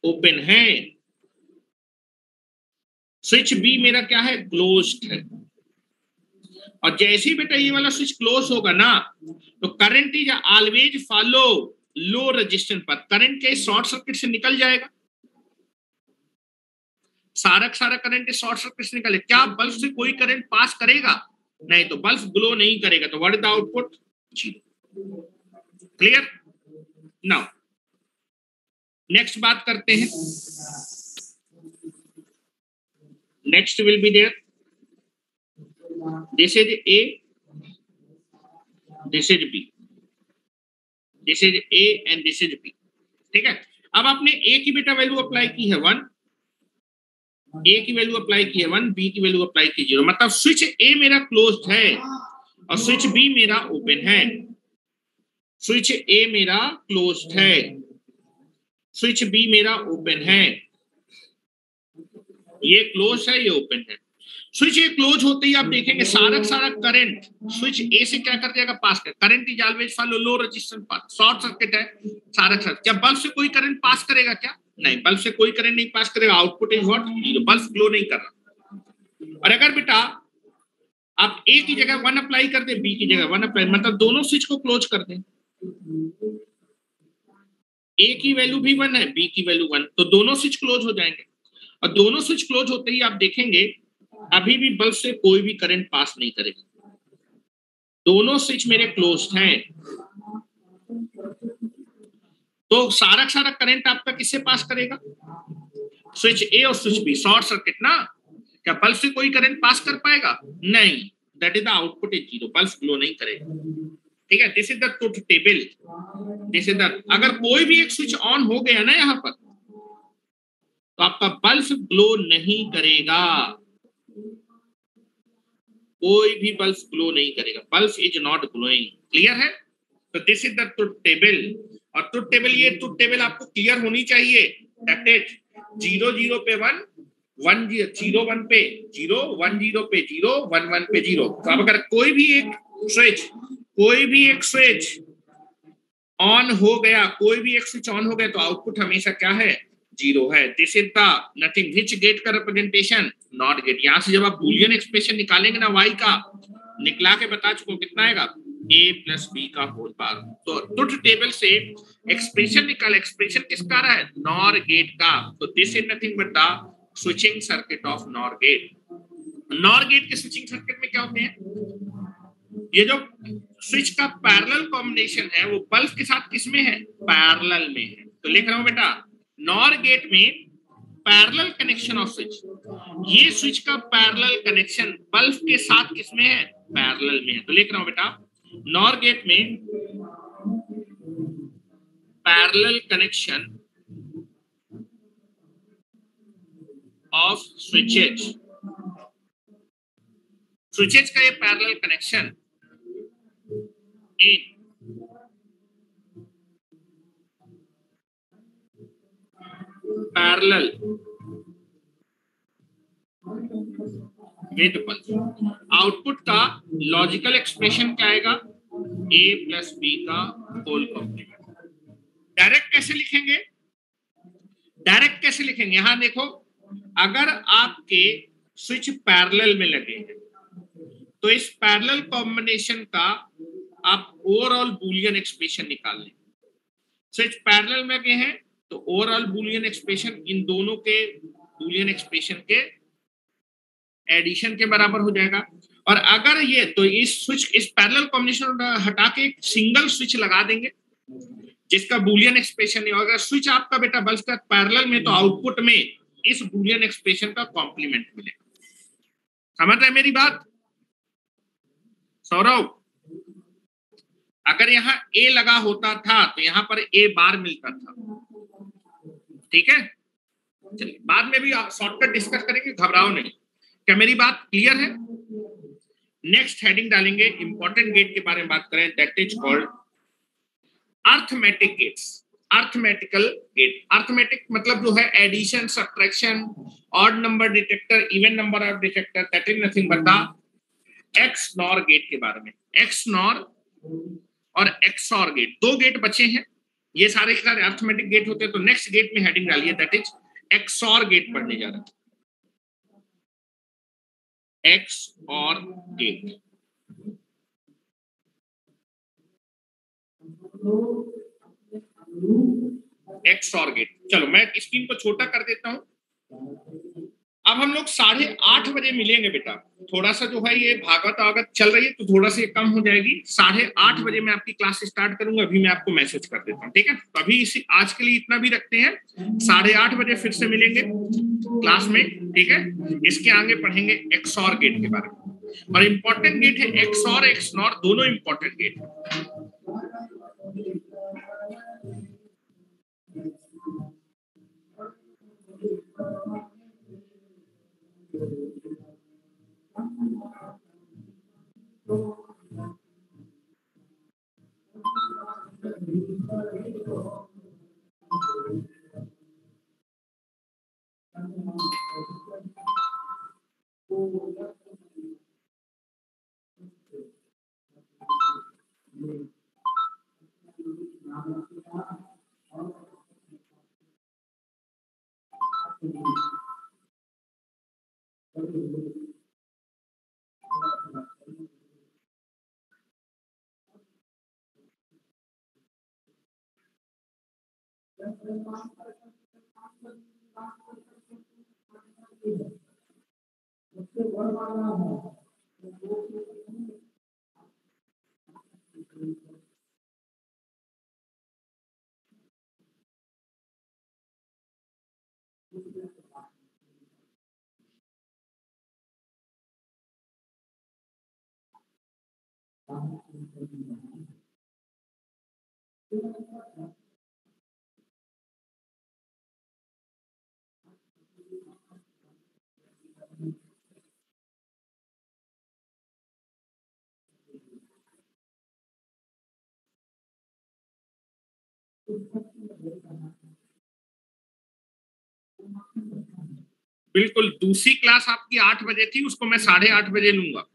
ओपन है, स्विच बी मेरा क्या है? क्लोज्ड है। और जैसे ही बेटा ये वाला स्विच क्लोज होगा ना, तो current is always follow low resistance पर, करंट के शॉर्ट सर्किट से निकल जाएगा, सारा करंट शॉर्ट सर्किट से निकले। क्या बल्ब से कोई करंट पास करेगा? नहीं, तो बल्ब ग्लो नहीं करेगा, तो what is the output? 0। Clear? Now next बात करते हैं। Next will be there, this is A, this is B, this is A and this is B, ठीक है? अब आपने ए की बेटा वैल्यू अप्लाई की है 1, ए की वैल्यू अप्लाई की है 1, बी की वैल्यू अप्लाई की 0, मतलब स्विच ए मेरा क्लोज्ड है और स्विच बी मेरा ओपन है। स्विच ए मेरा क्लोज्ड है, स्विच बी मेरा ओपन है, ये क्लोज है, ये ओपन है। स्विच ए क्लोज होते ही आप देखेंगे सारा करंट स्विच ए से क्या कर जाएगा? पास कर। Current is always follow low resistance path, short circuit है सारा। क्या बल्ब से कोई करंट पास करेगा क्या? नहीं, बल्ब से कोई करंट नहीं पास करेगा, output is what? 0, bulb glow नहीं कर रहा। और अगर बेटा आप ए की जगह 1 अप्लाई कर दे, बी की जगह 1 अप्लाई, मतलब दोनों स्विच को क्लोज कर दें, ए की वैल्यू भी 1 है, बी की वैल्यू 1, तो दोनों स्विच क्लोज हो जाएंगे। और दोनों स्विच क्लोज होते ही आप देखेंगे अभी भी बल्ब से कोई भी करंट पास नहीं करेगा। दोनों स्विच मेरे क्लोज्ड हैं, तो सारा सारा करंट आपका किससे पास करेगा? स्विच ए और स्विच बी, शॉर्ट सर्किट ना। क्या बल्ब से कोई करंट पास कर पाएगा? नहीं, that is the output is zero, bulb glow नहीं करेगा। ठीक है, this is the truth table. This is the, अगर कोई भी एक स्विच ऑन हो गया ना यहाँ पर, तो आपका बल्ब ग्लो नहीं करेगा, कोई भी बल्ब ग्लो नहीं करेगा, bulb is not glowing. Clear है? तो this is the truth table. और ट्रुथ टेबल, ये ट्रुथ टेबल आपको क्लियर होनी चाहिए। दैट इज 0 0 पे 1, 1 0 1 पे 0, 1 0 पे 0, 1 1 पे 0। तो अब अगर कोई भी एक स्विच ऑन हो गया, कोई भी एक स्विच ऑन हो गया, तो आउटपुट हमेशा क्या है? जीरो है। This is the nothing, which gate का रिप्रेजेंटेशन? NOT gate. यहां से जब आप बूलियन एक्सप्रेशन निकालेंगे ना वाई का, निकला के बता चुको कितना आएगा, a प्लस बी का होल पावर। तो ट्रुथ टेबल से एक्सप्रेशन निकाल, एक्सप्रेशन किसका रहा है? नॉर गेट का। तो this is nothing but the switching circuit of NOR gate. NOR gate के स्विचिंग सर्किट में क्या होते हैं? ये जो स्विच का पैरेलल कॉम्बिनेशन है वो बल्ब के साथ किसमें है? पैरेलल में है। तो लिख रहा हूं बेटा, नॉर गेट में पैरेलल कनेक्शन ऑफ स्विच, ये स्विच का पैरेलल कनेक्शन बल्ब के साथ किसमें है? पैरेलल में है। तो लिख रहा हूं बेटा, नॉर गेट में parallel connection of switches, switches का ये parallel connection in parallel with bulb. Output का लॉजिकल एक्सप्रेशन क्या आएगा? a प्लस बी का होल कॉम्प्लीमेंट। डायरेक्ट कैसे लिखेंगे? डायरेक्ट कैसे लिखेंगे? यहां देखो, अगर आपके स्विच पैरेलल में लगे हैं तो इस पैरेलल कॉम्बिनेशन का आप ओवरऑल बूलियन एक्सप्रेशन निकाल लें। स्विच पैरेलल में लगे हैं तो ओवरऑल बूलियन एक्सप्रेशन इन दोनों के बूलियन एक्सप्रेशन के एडिशन के बराबर हो जाएगा। और अगर ये, तो इस स्विच, इस पैरेलल कॉम्बिनेशन हटा के एक सिंगल स्विच लगा देंगे जिसका बूलियन एक्सप्रेशन नहीं होगा। स्विच आपका बेटा बल्ब का पैरेलल में, तो आउटपुट में इस बूलियन एक्सप्रेशन का कॉम्प्लीमेंट मिलेगा। समझ रहे हैं मेरी बात सौरभ? अगर यहाँ ए लगा होता था तो यहाँ पर ए बार मिलता था। ठीक है, चलिए बाद में भी शॉर्टकट डिस्कस करेंगे, घबराओ नहीं। क्या मेरी बात क्लियर है? नेक्स्ट हेडिंग डालेंगे, इंपॉर्टेंट गेट के बारे में बात करें, that is called arithmetic gates. Arithmetical gate, arithmetic मतलब जो है addition, subtraction, odd number detector, even number of detector, that is nothing but the XNOR gate के बारे में। एक्स नॉर और एक्सॉर गेट, दो गेट बचे हैं, ये सारे के सारे अर्थमेटिक गेट होते हैं। तो नेक्स्ट गेट में हेडिंग डालिए, दैट इज एक्सॉर गेट पढ़ने जा रहा है। XOR gate, XOR gate. चलो मैं स्क्रीन को छोटा कर देता हूं। अब हम लोग 8:30 बजे मिलेंगे बेटा। थोड़ा सा जो है ये भागवत आगत चल रही है तो थोड़ा सा कम हो जाएगी। 8:30 बजे मैं आपकी क्लास स्टार्ट करूंगा। अभी मैं आपको मैसेज कर देता हूँ, ठीक है? तो अभी इसी आज के लिए इतना भी रखते हैं। 8:30 बजे फिर से मिलेंगे क्लास में, ठीक है? इसके आगे पढ़ेंगे एक्सॉर गेट के बारे में। और इंपॉर्टेंट गेट है एक्सॉर, एक्सनॉर, दोनों इंपॉर्टेंट गेट है। बिल्कुल, दूसरी क्लास आपकी 8 बजे थी, उसको मैं 8:30 बजे लूंगा।